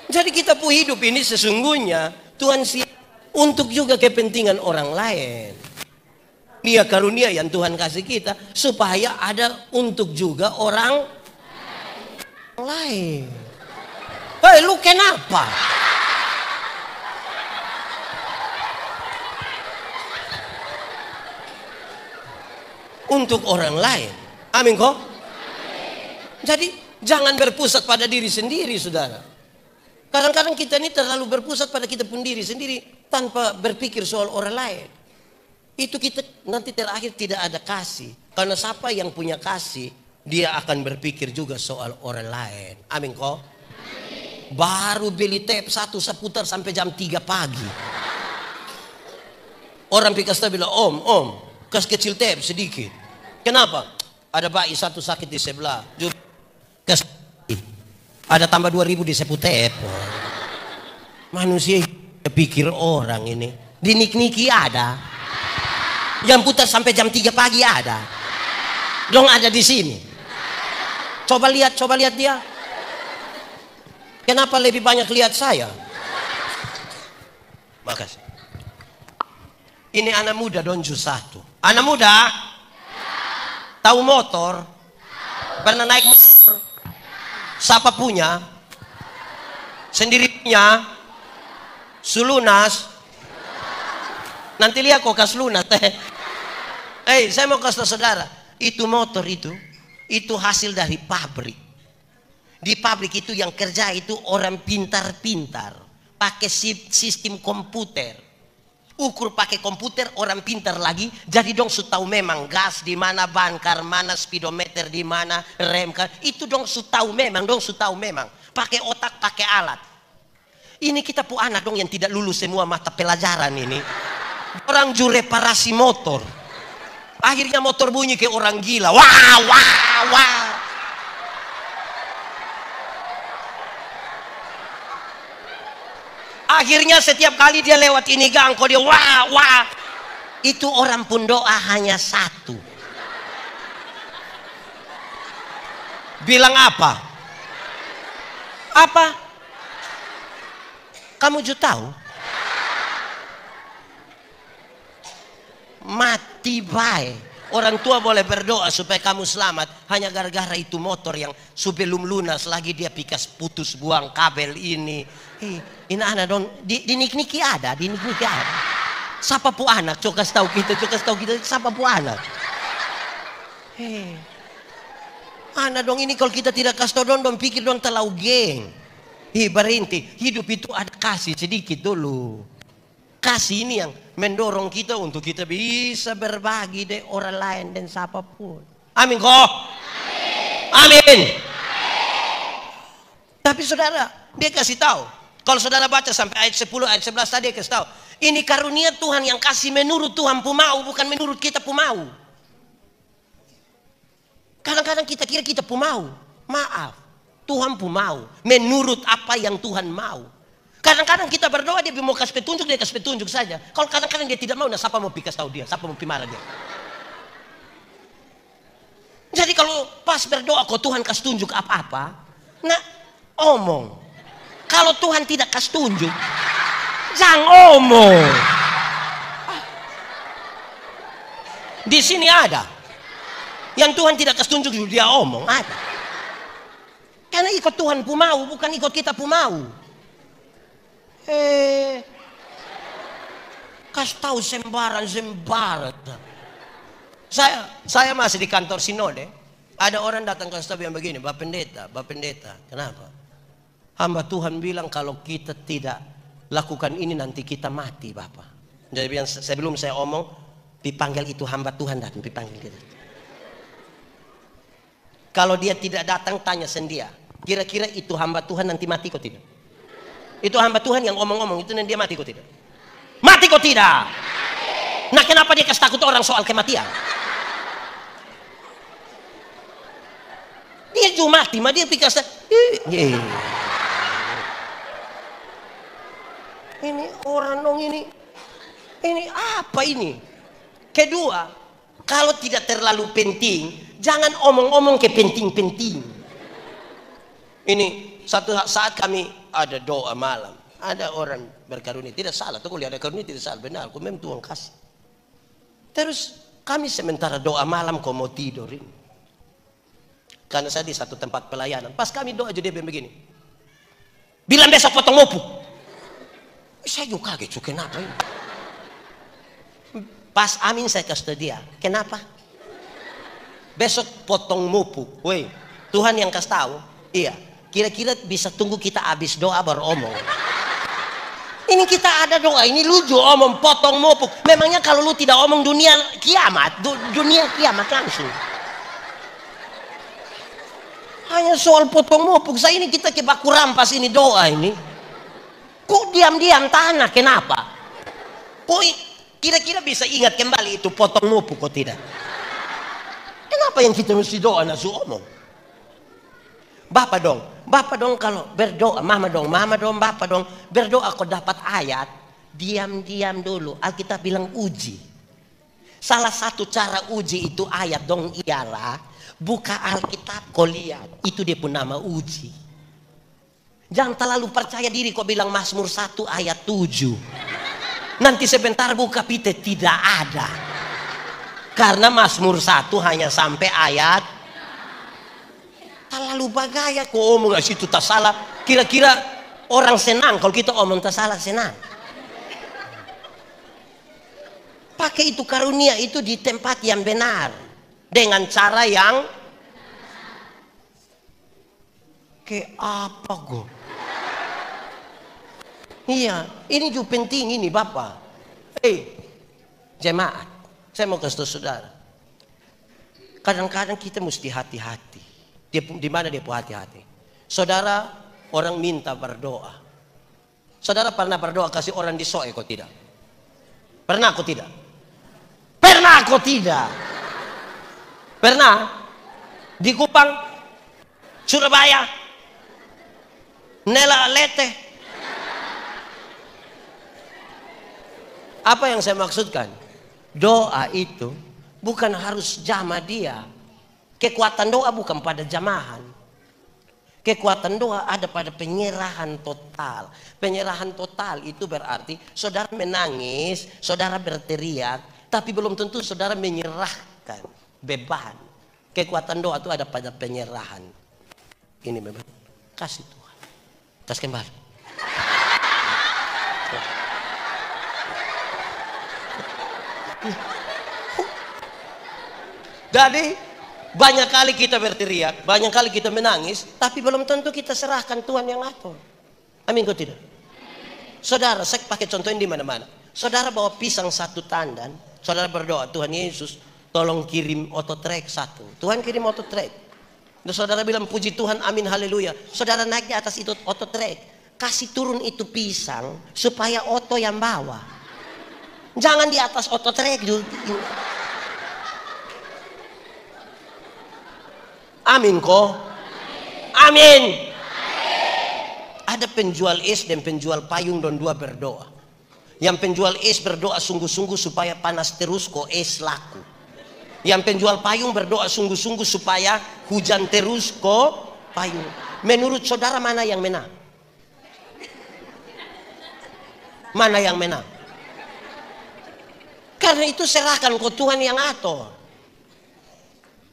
jadi kita pun hidup ini sesungguhnya Tuhan siap untuk juga kepentingan orang lain. Dia karunia yang Tuhan kasih kita supaya ada untuk juga orang lain. Hei, lu kenapa? Untuk orang lain. Amin kok? Jadi jangan berpusat pada diri sendiri, saudara. Kadang-kadang kita ini terlalu berpusat pada kita pun diri sendiri tanpa berpikir soal orang lain. Itu kita nanti terakhir tidak ada kasih. Karena siapa yang punya kasih, dia akan berpikir juga soal orang lain. Amin kok? Baru beli tape satu seputar sampai jam 3 pagi. Orang pikasta bilang, om, kas kecil tape sedikit. Kenapa? Ada bayi satu sakit di sebelah. Kas ada tambah 2.000 di sepu tape. Manusia pikir orang ini. Dinik-niki ada. Yang putar sampai jam 3 pagi ada. Dong ada di sini. Coba lihat dia. Kenapa lebih banyak lihat saya? Makasih. Ini anak muda donju satu. Anak muda? Tahu motor? Pernah naik motor? Siapa punya? Sendiri punya? Sulunas? Nanti lihat kok kas lunas. Saya mau kasih saudara. Itu motor itu hasil dari pabrik. Di pabrik itu yang kerja itu orang pintar-pintar. Pakai sistem komputer. Ukur pakai komputer orang pintar lagi. Jadi dong su tahu memang gas di mana, bankar mana, speedometer di mana, rem kan. Itu dong su tahu memang. Pakai otak, pakai alat. Ini kita pu anak dong yang tidak lulus semua mata pelajaran ini. Orang juru reparasi motor. Akhirnya motor bunyi kayak orang gila. Wah. Akhirnya setiap kali dia lewat ini gang, kok dia wah. Itu orang pun doa hanya satu. Bilang apa? Apa? Kamu juga tahu? Mati baik. Orang tua boleh berdoa supaya kamu selamat hanya gara-gara itu motor yang sebelum lunas lagi dia pikas putus buang kabel ini. Ini anak dong di nik-niki ada. Siapa pu anak? Coba kasih tahu kita siapa pu anak? Anak dong ini kalau kita tidak kasih tahu dong pikir dong terlalu geng. Berhenti. Hidup itu ada kasih sedikit dulu. Kasih ini yang mendorong kita untuk kita bisa berbagi dengan orang lain dan siapapun. Amin kok? Amin. Tapi saudara, dia kasih tahu. Kalau saudara baca sampai ayat 10, ayat 11 tadi dia kasih tahu. Ini karunia Tuhan yang kasih menurut Tuhan pu mau, bukan menurut kita pu mau. Kadang-kadang kita kira kita pu mau. Maaf, Tuhan pu mau. Menurut apa yang Tuhan mau. Kadang-kadang kita berdoa dia mau kasih petunjuk, dia kasih petunjuk saja. Kalau kadang-kadang dia tidak mau, nah siapa mau pikas tahu dia, siapa mau marah dia. Jadi kalau pas berdoa kok Tuhan kasih tunjuk apa-apa, nah omong. Kalau Tuhan tidak kasih tunjuk, jangan omong. Di sini ada. Yang Tuhan tidak kasih tunjuk dia omong, ada. Karena ikut Tuhan pu mau, bukan ikut kita pu mau. Kasih tahu sembarang. Saya masih di kantor sinode. Ada orang datang ke staf yang begini, Bapak Pendeta, kenapa? Hamba Tuhan bilang kalau kita tidak lakukan ini nanti kita mati, Bapak. Jadi sebelum saya omong, dipanggil itu hamba Tuhan dan dipanggil kita. Kalau dia tidak datang, tanya sendia. Kira-kira itu hamba Tuhan nanti mati kok tidak? Itu hamba Tuhan yang omong-omong itu nanti dia mati kok tidak? Mati kok tidak? Nah kenapa dia kasih takut orang soal kematian? Dia juga mati, mah dia pikir ini orang dong ini apa ini? Kedua, kalau tidak terlalu penting, jangan omong-omong ke penting-penting. Ini satu saat kami ada doa malam, ada orang berkarunia, tidak salah, tuh kalau ada karunia tidak salah, benar, aku memang Tuhan kasih. Terus kami sementara doa malam kok mau tidur ini. Karena saya di satu tempat pelayanan, pas kami doa jadi begini, bilang besok potong mopu. Saya juga kaget, kenapa ini? Pas amin saya kasih dia, kenapa? Besok potong mopu, woi, Tuhan yang kasih tahu, iya. Kira-kira bisa tunggu kita habis doa baru omong. Ini kita ada doa, ini lucu omong potong mopu. Memangnya kalau lu tidak omong dunia kiamat, dunia kiamat langsung. Hanya soal potong mopu, saya ini kita ke baku rampas ini doa ini. Kok diam-diam tanah, kenapa? Kok kira-kira bisa ingat kembali itu potong mopu kok tidak? Kenapa yang kita mesti doa nasu omong? Bapak dong kalau berdoa, mama dong, bapak dong berdoa kok dapat ayat, diam-diam dulu. Alkitab bilang uji. Salah satu cara uji itu ayat dong ialah buka Alkitab kau lihat, itu dia pun nama uji. Jangan terlalu percaya diri kau bilang Mazmur 1 ayat 7. Nanti sebentar buka pite tidak ada. Karena Mazmur 1 hanya sampai ayat. Terlalu bagaya kok omong situ tak salah. Kira-kira orang senang kalau kita omong tak salah, senang. Pakai itu karunia itu di tempat yang benar, dengan cara yang ke apa kok? Iya, ini juga penting ini Bapak. Jemaat, saya mau kasih tahu saudara. Kadang-kadang kita mesti hati-hati. Di mana dia pun hati-hati. Saudara, orang minta berdoa. Saudara pernah berdoa kasih orang disoe kok tidak? Pernah kok tidak? Pernah kok tidak? Pernah? Di Kupang, Surabaya, Nela Lete. Apa yang saya maksudkan? Doa itu bukan harus jama dia. Kekuatan doa bukan pada jamahan. Kekuatan doa ada pada penyerahan total. Penyerahan total itu berarti saudara menangis, saudara berteriak, tapi belum tentu saudara menyerahkan beban. Kekuatan doa itu ada pada penyerahan. Ini memang kasih Tuhan. Kasih kembali. Jadi banyak kali kita berteriak, banyak kali kita menangis, tapi belum tentu kita serahkan Tuhan yang atur. Amin kok tidak? Saudara, saya pakai contoh ini di mana-mana. Saudara bawa pisang satu tandan, saudara berdoa, Tuhan Yesus, tolong kirim ototrek satu. Tuhan kirim ototrek. Dan saudara bilang puji Tuhan, amin, haleluya. Saudara naik di atas itu ototrek, kasih turun itu pisang supaya oto yang bawa. Jangan di atas ototrek dulu. Amin kok. Amin. Ada penjual es dan penjual payung dan dua berdoa. Yang penjual es berdoa sungguh-sungguh supaya panas terus kok es laku. Yang penjual payung berdoa sungguh-sungguh supaya hujan terus kok payung. Menurut saudara mana yang menang? Mana yang menang? Karena itu serahkan ke Tuhan yang atur.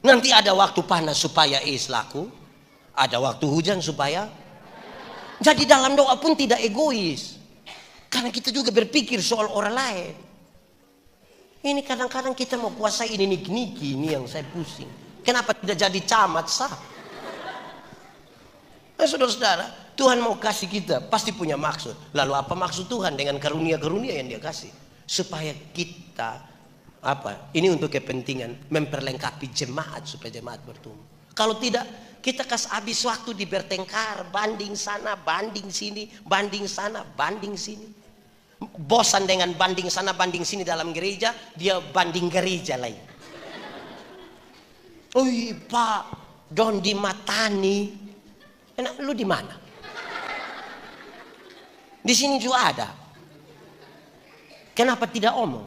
Nanti ada waktu panas supaya es laku, ada waktu hujan supaya. Jadi dalam doa pun tidak egois. Karena kita juga berpikir soal orang lain. Ini kadang-kadang kita mau kuasai ini niki-niki, ini yang saya pusing. Kenapa tidak jadi camat sah? Nah, saudara-saudara, Tuhan mau kasih kita pasti punya maksud. Lalu apa maksud Tuhan dengan karunia-karunia yang dia kasih? Supaya kita ini untuk kepentingan memperlengkapi jemaat supaya jemaat bertumbuh. Kalau tidak, kita kasih habis waktu di bertengkar, banding sana, banding sini, banding sana, banding sini. Bosan dengan banding sana banding sini dalam gereja, dia banding gereja lain. Oi Pak, don di Matani. Enak, lu di mana? Di sini juga ada. Kenapa tidak omong?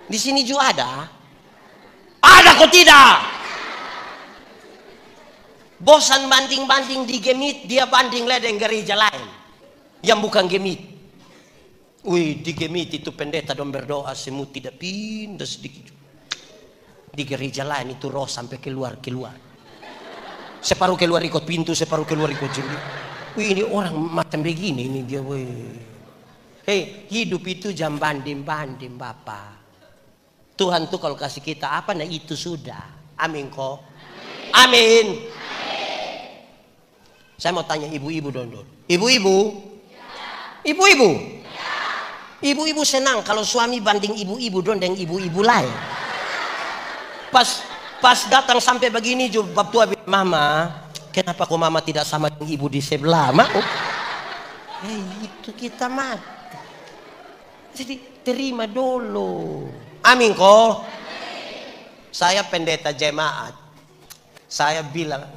Di sini juga ada. Ada kok tidak? Bosan banding-banding di Gemit, dia banding ledeng gereja lain yang bukan Gemit. Wih, di Gemit itu pendeta dong berdoa semua tidak pindah sedikit. Di gereja lain itu roh sampai keluar. Separuh keluar ikut pintu, separuh keluar ikut jendela. Wih, ini orang macam begini ini dia. Wih. Hei, hidup itu jam banding-banding Bapak. Tuhan tuh kalau kasih kita apa, nah itu sudah. Amin kok. Amin. Saya mau tanya ibu-ibu dong. Ibu-ibu. Ibu-ibu. Ibu-ibu senang kalau suami banding ibu-ibu dong dengan ibu-ibu lain. Pas datang sampai begini juga bab tua bilang, Mama, kenapa kok Mama tidak sama dengan ibu di sebelah? Itu kita mati. Jadi terima dulu. Amin kok. Saya pendeta jemaat. Saya bilang,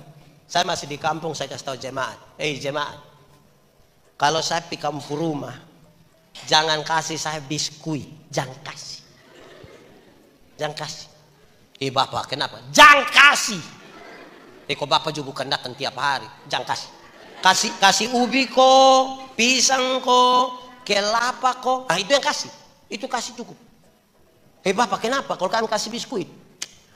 saya masih di kampung, saya kasih tahu jemaat. Jemaat, kalau saya pergi kampung rumah, jangan kasih saya biskuit, jangan kasih. Bapak kenapa? Jangan kasih. Kok Bapak juga bukan datang tiap hari, jangan kasih. Kasih ubi kok, pisang kok, kelapa kok. Itu yang kasih. Itu kasih cukup. Bapak kenapa? Kalau kamu kasih biskuit,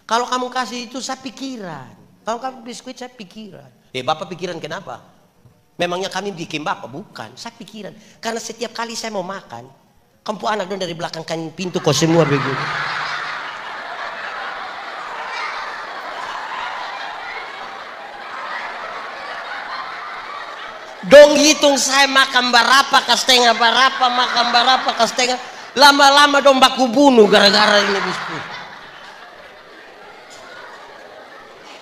kalau kamu kasih itu saya pikiran. Kalau kamu biskuit saya pikiran. Bapak pikiran kenapa? Memangnya kami bikin Bapak? Bukan, saya pikiran. Karena setiap kali saya mau makan, kamu anak dong dari belakang kan pintu kok semua begitu. Dong hitung saya makan berapa kastengah berapa, makan berapa kastengah. Lama-lama dong baku bunuh gara-gara ini biskuit.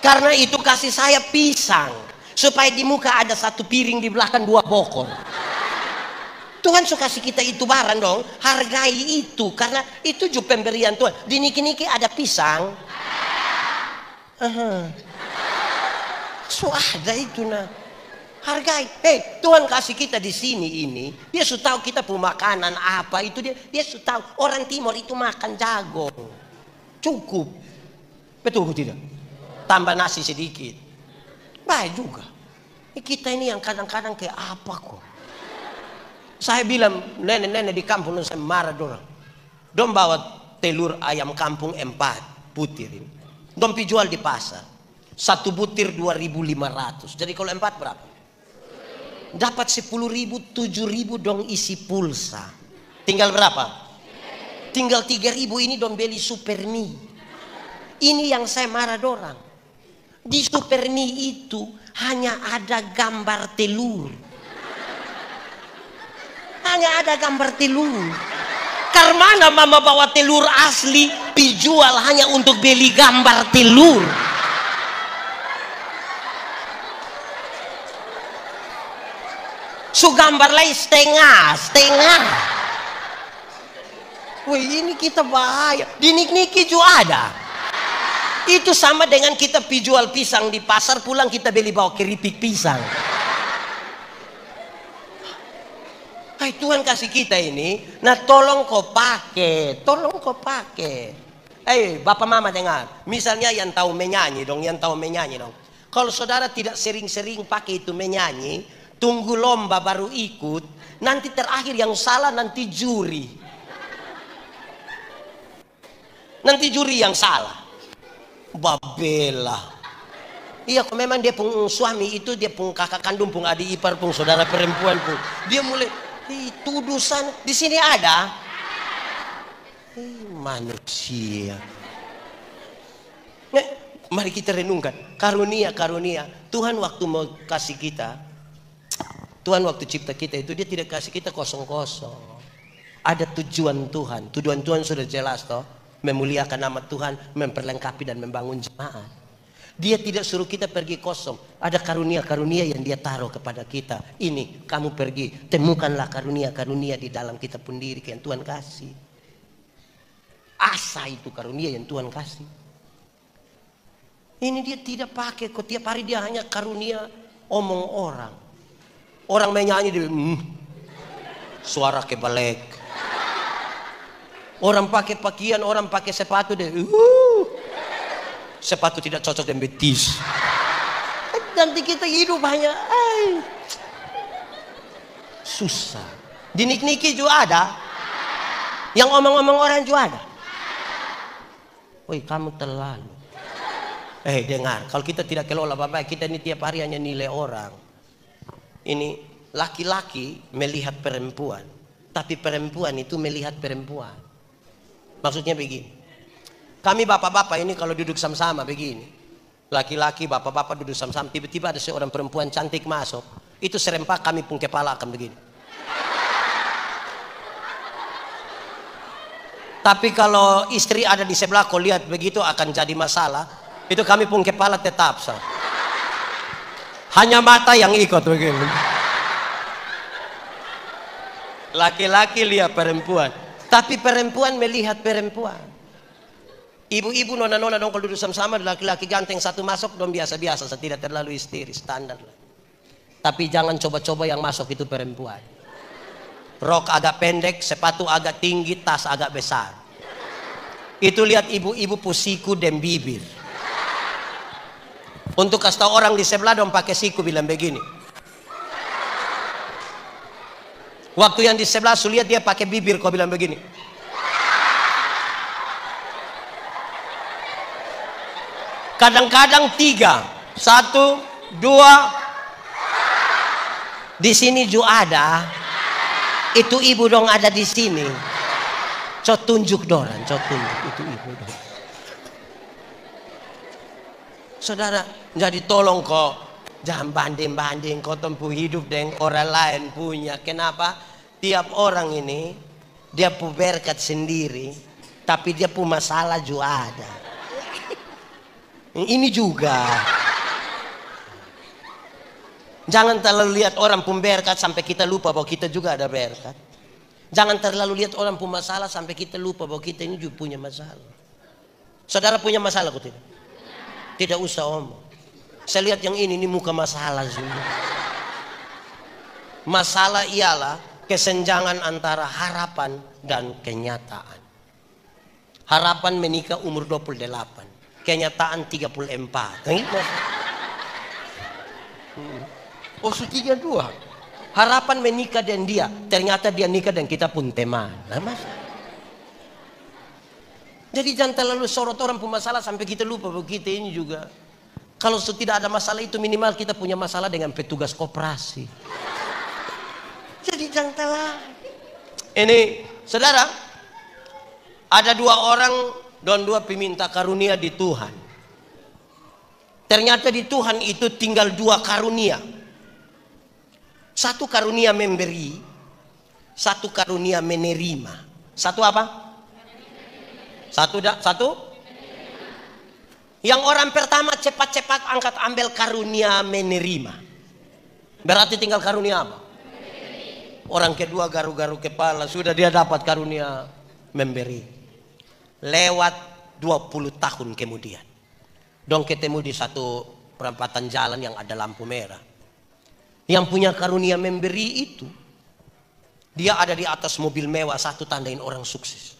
Karena itu kasih saya pisang. Supaya di muka ada satu piring, di belakang 2 bokor. Tuhan suka kasih kita itu barang dong. Hargai itu. Karena itu juga pemberian Tuhan. Di niki-niki ada pisang. So ada itu nah. Hargai. Tuhan kasih kita di sini ini. Dia sudah tahu kita punya makanan apa itu. Dia sudah tahu. Orang Timur itu makan jagung. Cukup. Betul tidak? Tambah nasi sedikit. Baik juga. Kita ini yang kadang-kadang kayak apa kok. Saya bilang nenek-nenek di kampung saya marah dorang. Dong bawa telur ayam kampung 4 butir ini. Dong jual di pasar. 1 butir 2.500. Jadi kalau 4 berapa? Dapat 10.000, 7.000 dong isi pulsa. Tinggal berapa? Tinggal 3.000 ini dong beli super mie. Ini yang saya marah dorang. Di super mie itu hanya ada gambar telur. Hanya ada gambar telur. Karena mama bawa telur asli dijual hanya untuk beli gambar telur. So gambar lain setengah. Wih, ini kita bahaya. Di Niki juga ada. Itu sama dengan kita jual pisang di pasar, pulang kita beli bawa keripik pisang. Tuhan kasih kita ini, nah tolong kau pakai. Bapak mama dengar, misalnya yang tahu menyanyi dong. Kalau saudara tidak sering-sering pakai itu menyanyi, tunggu lomba baru ikut, nanti terakhir yang salah nanti juri. Nanti juri yang salah. Babela. Iya, kok memang dia pun suami itu, dia pun kakak kandung, pun adik ipar, pun saudara perempuan pun. Dia mulai tuduh sana. Di sini ada. Manusia. Nah, mari kita renungkan. Karunia. Tuhan waktu mau kasih kita, Tuhan waktu cipta kita itu dia tidak kasih kita kosong-kosong. Ada tujuan Tuhan. Tujuan Tuhan sudah jelas toh. Memuliakan nama Tuhan, memperlengkapi dan membangun jemaat. Dia tidak suruh kita pergi kosong. Ada karunia-karunia yang dia taruh kepada kita. Ini kamu pergi, temukanlah karunia-karunia di dalam kita sendiri yang Tuhan kasih. Asa itu karunia yang Tuhan kasih. Ini dia tidak pakai kok, tiap hari dia hanya karunia omong orang. Orang menyanyi dia suara kebalik. Orang pakai pakaian, orang pakai sepatu dia sepatu tidak cocok dengan betis. Nanti kita hidup hanya susah. Dinik-niki juga ada. Yang omong-omong orang juga ada. Woi, kamu terlalu. Dengar, kalau kita tidak kelola bapak, kita ini tiap hari hanya nilai orang. Ini laki-laki melihat perempuan, tapi perempuan itu melihat perempuan. Maksudnya begini. Kami bapak-bapak ini kalau duduk sama-sama begini. Laki-laki, bapak-bapak duduk sama-sama, tiba-tiba ada seorang perempuan cantik masuk. Itu serempak kami pun kepala akan begini. Tapi kalau istri ada di sebelah, kau lihat begitu akan jadi masalah. Itu kami pun kepala tetap sah. Hanya mata yang ikut begini. Laki-laki lihat perempuan, tapi perempuan melihat perempuan. Ibu-ibu, nona-nona dong kalau duduk sama-sama, laki-laki ganteng satu masuk dong biasa-biasa, tidak terlalu histeri, standar. Tapi jangan coba-coba yang masuk itu perempuan. Rok agak pendek, sepatu agak tinggi, tas agak besar. Itu lihat ibu-ibu pusiku dan bibir. Untuk kasih tahu orang di sebelah dong pakai siku bilang begini. Waktu yang di sebelah su lihat dia pakai bibir kau bilang begini. Kadang-kadang 3, 1, 2. Di sini juga ada. Itu ibu dong ada di sini. Coba tunjuk doran, coba tunjuk itu ibu dong. Saudara, jadi tolong kok jangan banding-banding kau tempuh hidup dengan orang lain punya. Kenapa? Tiap orang ini dia punya berkat sendiri, tapi dia punya masalah juga ada. Ini juga. Jangan terlalu lihat orang punya berkat sampai kita lupa bahwa kita juga ada berkat. Jangan terlalu lihat orang punya masalah sampai kita lupa bahwa kita ini juga punya masalah. Saudara punya masalah kok tidak? Tidak usah omong. Saya lihat yang ini muka masalah semua. Masalah ialah kesenjangan antara harapan dan kenyataan. Harapan menikah umur 28, kenyataan 34. Oh, 32. Harapan menikah dan dia, ternyata dia nikah dan kita pun teman. Jadi jangan terlalu sorot orang punya masalah sampai kita lupa bahwa kita ini juga. Kalau tidak ada masalah itu minimal kita punya masalah dengan petugas koperasi. Jadi jangan terlalu. Ini saudara, ada 2 orang dan 2 peminta karunia di Tuhan. Ternyata di Tuhan itu tinggal 2 karunia. 1 karunia memberi, 1 karunia menerima. 1 apa? Satu. Yang orang pertama cepat-cepat angkat ambil karunia menerima. Berarti tinggal karunia apa? Orang kedua garu-garu kepala, sudah dia dapat karunia memberi. Lewat 20 tahun kemudian, dong ketemu di satu perempatan jalan yang ada lampu merah. Yang punya karunia memberi itu, dia ada di atas mobil mewah, satu tandain orang sukses.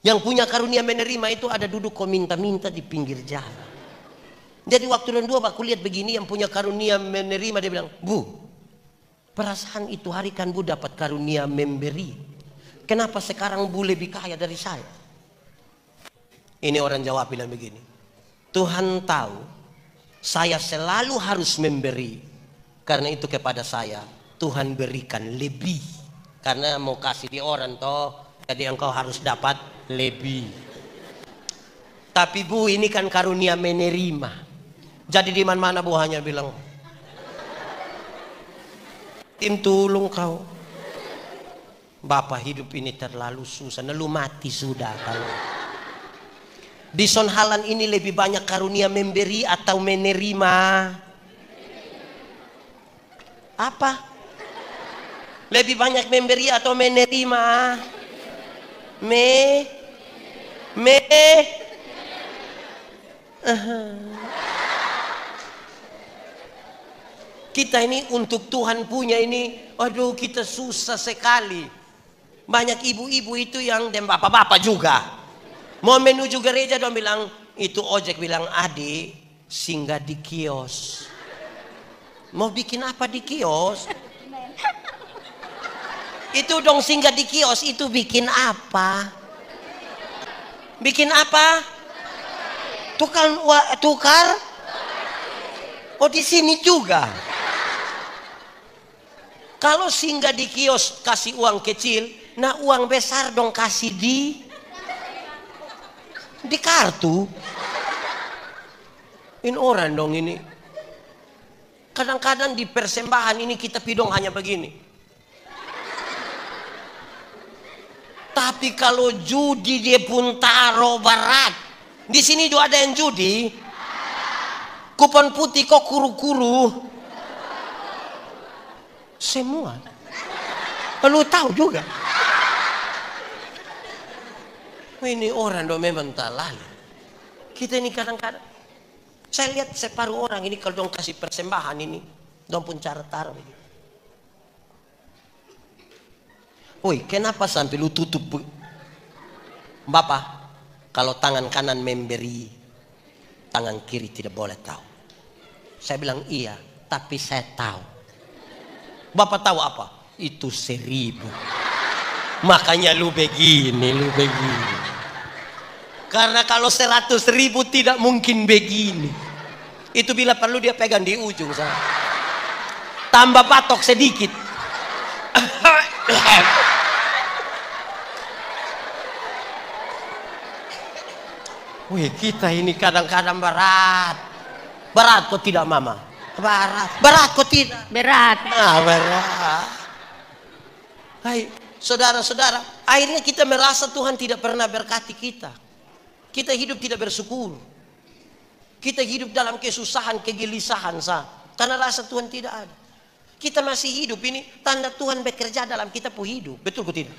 Yang punya karunia menerima itu ada duduk kok minta-minta di pinggir jalan. Jadi waktu dan 2 aku lihat begini, yang punya karunia menerima dia bilang, Bu, perasaan itu hari kan Bu dapat karunia memberi. Kenapa sekarang Bu lebih kaya dari saya? Ini orang jawab bilang begini, Tuhan tahu saya selalu harus memberi. Karena itu kepada saya Tuhan berikan lebih. Karena mau kasih di orang toh, Jadi engkau harus dapat lebih. Tapi Bu, ini kan karunia menerima. Jadi di mana-mana Bu hanya bilang, tim tolong kau. Bapak hidup ini terlalu susah, lu mati sudah kalau. Di Sonhalan ini lebih banyak karunia memberi atau menerima? Apa? Lebih banyak memberi atau menerima? Kita ini untuk Tuhan punya ini, aduh kita susah sekali. Banyak ibu-ibu itu yang dan bapak-bapak juga mau menuju gereja dong bilang, itu ojek bilang, adik singgah di kios. Mau bikin apa di kios? Itu dong singgah di kios itu bikin apa? Bikin apa? Tukar? Oh di sini juga. Kalau singgah di kios kasih uang kecil, nah uang besar dong kasih di kartu. Ini orang dong ini. Kadang-kadang di persembahan ini kita pidong hanya begini. Tapi kalau judi dia pun taruh berat. Di sini juga ada yang judi. Kupon putih kok kuru-kuru. Semua. Lu tahu juga. Ini orang dong memang talal. Kita ini kadang-kadang. Saya lihat separuh orang ini kalau dong kasih persembahan ini. Dong pun cara taruh. Woi, kenapa sampai lu tutup? Bapak, kalau tangan kanan memberi, tangan kiri tidak boleh tahu. Saya bilang iya, tapi saya tahu. Bapak tahu apa? Itu 1000. Makanya lu begini. Karena kalau 100.000 tidak mungkin begini. Itu bila perlu dia pegang di ujung sana. Tambah patok sedikit. Wih, kita ini kadang-kadang berat. Berat kok tidak mama? Berat kok tidak? Berat. Berat. Hai, saudara-saudara, akhirnya kita merasa Tuhan tidak pernah berkati kita. Kita hidup tidak bersyukur. Kita hidup dalam kesusahan, kegelisahan karena rasa Tuhan tidak ada. Kita masih hidup ini tanda Tuhan bekerja dalam kita pun hidup. Betul kok tidak?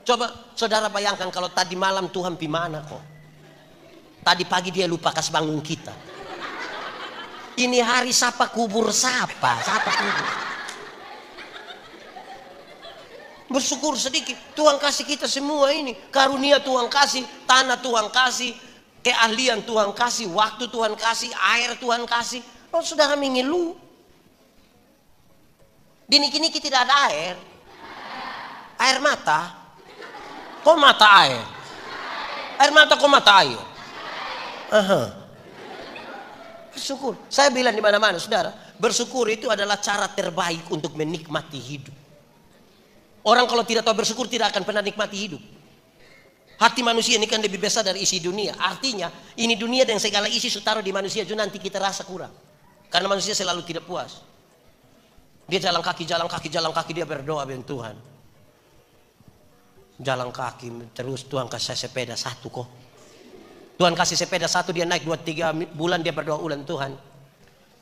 Coba saudara bayangkan kalau tadi malam Tuhan pi mana kok? Tadi pagi dia lupa kasih bangun kita. Ini hari siapa kubur siapa kubur. Bersyukur sedikit. Tuhan kasih kita semua ini. Karunia Tuhan kasih. Tanah Tuhan kasih. Keahlian Tuhan kasih. Waktu Tuhan kasih. Air Tuhan kasih. Oh saudara mengeluh. Di niki-niki tidak ada air. Air mata. Kok mata air? Air mata kok mata air? Bersyukur. Saya bilang di mana-mana saudara. Bersyukur itu adalah cara terbaik untuk menikmati hidup. Orang kalau tidak tahu bersyukur tidak akan pernah nikmati hidup. Hati manusia ini kan lebih besar dari isi dunia. Artinya ini dunia dan segala isi taruh di manusia juga nanti kita rasa kurang. Karena manusia selalu tidak puas. Dia jalan kaki dia berdoa dengan Tuhan. Jalan kaki terus Tuhan kasih sepeda 1 kok. Tuhan kasih sepeda 1 dia naik 2-3 bulan dia berdoa ulang Tuhan.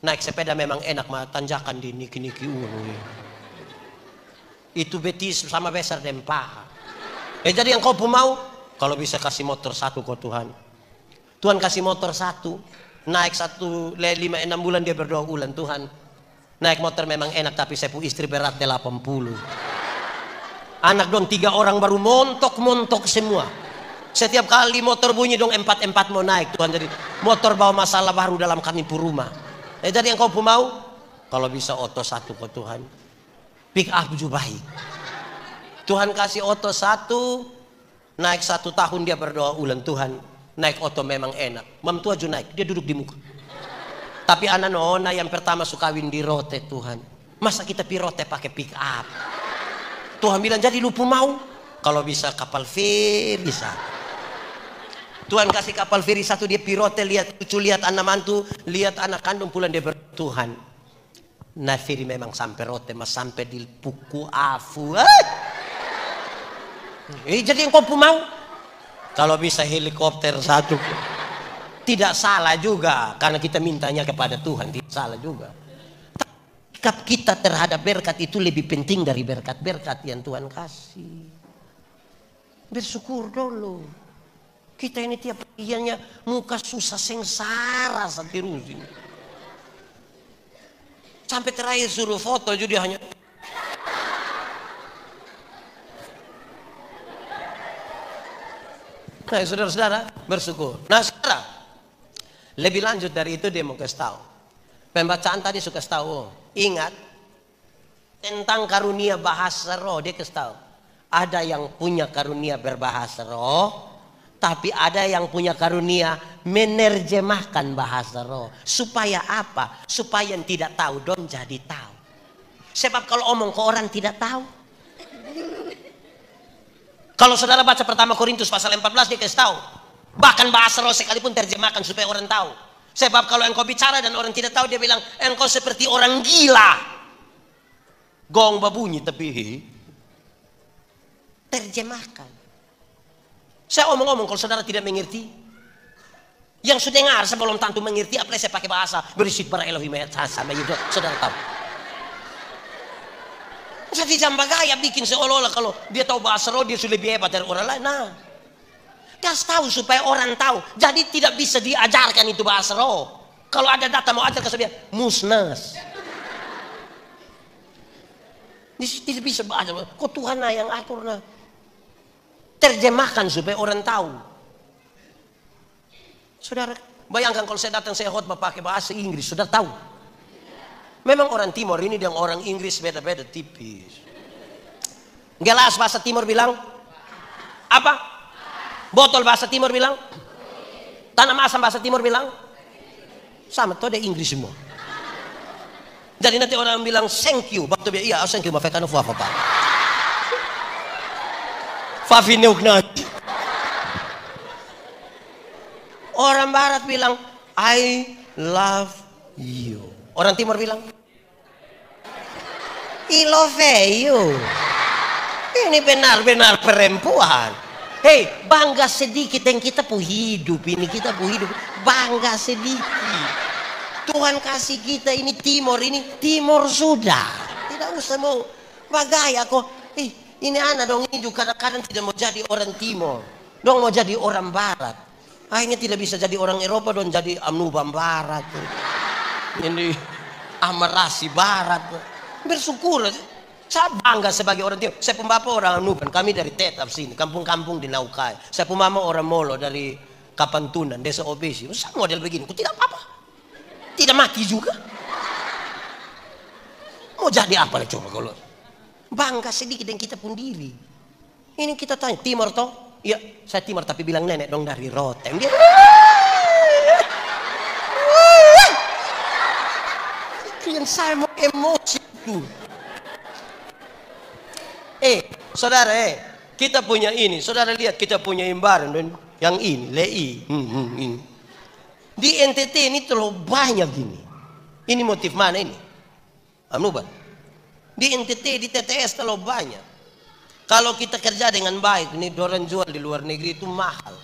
Naik sepeda memang enak mah tanjakan di niki-niki itu betis sama besar dan paha. Jadi yang kau pun mau kalau bisa kasih motor 1 kok Tuhan. Tuhan kasih motor 1 naik 5-6 bulan dia berdoa ulang Tuhan. Naik motor memang enak tapi saya punya istri berat 80. Anak dong 3 orang baru montok semua. Setiap kali motor bunyi dong 4 mau naik Tuhan. Jadi motor bawa masalah baru dalam kami pun rumah. Jadi yang kau pun mau kalau bisa oto 1 kok Tuhan. Pick up juga baik. Tuhan kasih oto 1 naik 1 tahun dia berdoa ulang Tuhan. Naik oto memang enak. Mam tua juga naik dia duduk di muka. Tapi anak nona yang pertama suka kawin di rote Tuhan. Masa kita pi rote pakai pick up? Tuhan bilang jadi lu pun mau Kalau bisa kapal feri bisa. Tuhan kasih kapal feri satu, dia pirote, lihat cucu, lihat anak mantu, lihat anak kandung, pulang dia Tuhan. Nah feri memang sampai rote, mas sampai di puku afu. Jadi yang kau mau? Kalau bisa helikopter satu, tidak salah juga, karena kita mintanya kepada Tuhan, tidak salah juga. Sikap kita terhadap berkat itu lebih penting dari berkat-berkat yang Tuhan kasih. Bersyukur dulu. Kita ini tiap harinya muka susah sengsara terus ini. Sampai terakhir suruh foto juga hanya. Nah saudara-saudara bersyukur. Nah sekarang lebih lanjut dari itu dia mau kasih tahu. Pembacaan tadi suka kasih tahu. Ingat tentang karunia bahasa roh, dia kasih tahu. Ada yang punya karunia berbahasa roh, tapi ada yang punya karunia menerjemahkan bahasa roh. Supaya apa? Supaya yang tidak tahu dong jadi tahu. Sebab kalau omong ke orang tidak tahu. Kalau saudara baca pertama Korintus pasal 14 dia kasih tahu. Bahkan bahasa roh sekalipun terjemahkan supaya orang tahu. Sebab kalau engkau bicara dan orang tidak tahu, dia bilang engkau seperti orang gila. Gong babunyi tapi terjemahkan. Saya omong-omong kalau saudara tidak mengerti, yang sudah dengar sebelum tentu mengerti, apalagi saya pakai bahasa berisik bara Elohim sama itu, saudara tahu. Jadi jamba gaya bikin seolah-olah kalau dia tahu bahasa roh dia sudah lebih hebat dari orang lain. Nah, kasih tahu supaya orang tahu. Jadi tidak bisa diajarkan itu bahasa roh. Kalau ada data mau ajar ke dia musnas. Tidak bisa baca. Kok Tuhan yang atur nah. Terjemahkan supaya orang tahu. Saudara, bayangkan kalau saya datang saya khotbah pakai bahasa Inggris, sudah tahu. Memang orang Timur ini dan orang Inggris beda-beda tipis. Gelas bahasa Timur bilang apa? Botol bahasa Timur bilang? Tanam asam bahasa Timur bilang? Sama, itu ada Inggris semua. Jadi nanti orang bilang thank you, waktu dia iya thank you, maaf kan apa? Fafi neuknati. Orang Barat bilang I love you. Orang Timur bilang I love you. Ini benar-benar perempuan. Hei, bangga sedikit yang kita pu hidup ini, kita pu hidup. Bangga sedikit. Tuhan kasih kita ini Timur sudah. Tidak usah mau bagaya kok. Ini anak dong ini juga kadang-kadang tidak mau jadi orang Timur. Dong mau jadi orang Barat. Akhirnya tidak bisa jadi orang Eropa dong jadi Amnuban Barat. Ini Amarasi Barat. Bersyukur. Saya bangga sebagai orang Timur. Saya pun bapak orang Amnuban. Kami dari Tetap sini. Kampung-kampung di Naukai. Saya pun mama orang Molo dari Kapantunan. Desa Obesi. Saya model begini. Kok tidak apa-apa. Tidak mati juga. Mau jadi apa lah coba kalau. Bangga sedikit yang kita pun diri. Ini kita tanya. Timur toh? Iya. Saya Timur tapi bilang nenek dong dari Roteng. Dia. Yang saya mau emosi itu. Saudara, kita punya ini. Saudara lihat kita punya imbaran yang ini, LEI. Ini. Di NTT ini terlalu banyak gini. Ini motif mana ini? Amnuban. Di NTT, di TTS terlalu banyak. Kalau kita kerja dengan baik, ini orang jual di luar negeri itu mahal.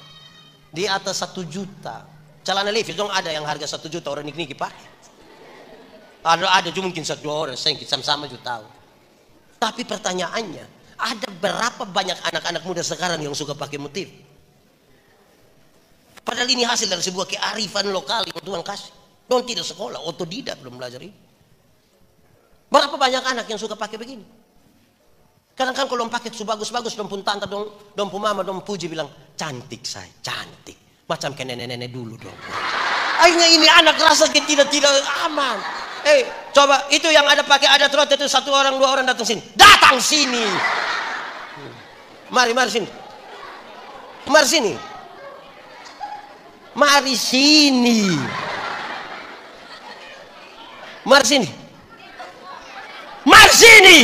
Di atas 1 juta. Celana Levi's dong ada yang harga 1 juta orang niki pakai. Ada juga mungkin 1-2 orang, saya sama-sama juga tahu. Tapi pertanyaannya, ada berapa banyak anak-anak muda sekarang yang suka pakai motif? Padahal ini hasil dari sebuah kearifan lokal yang Tuhan kasih. Dong tidak sekolah, otodidak belum belajar ini. Berapa banyak anak yang suka pakai begini? Kadang-kadang kalau pakai su bagus-bagus, dong pun tante, dong pun mama, dong puji bilang, cantik saya, cantik. Macam kayak nenek-nenek dulu dong. Akhirnya ini anak rasa tidak aman. Coba itu yang ada pakai adat roti itu 1 orang 2 orang datang sini. Datang sini. Mari sini. Mari sini. Mari sini. Mari sini. Mari sini.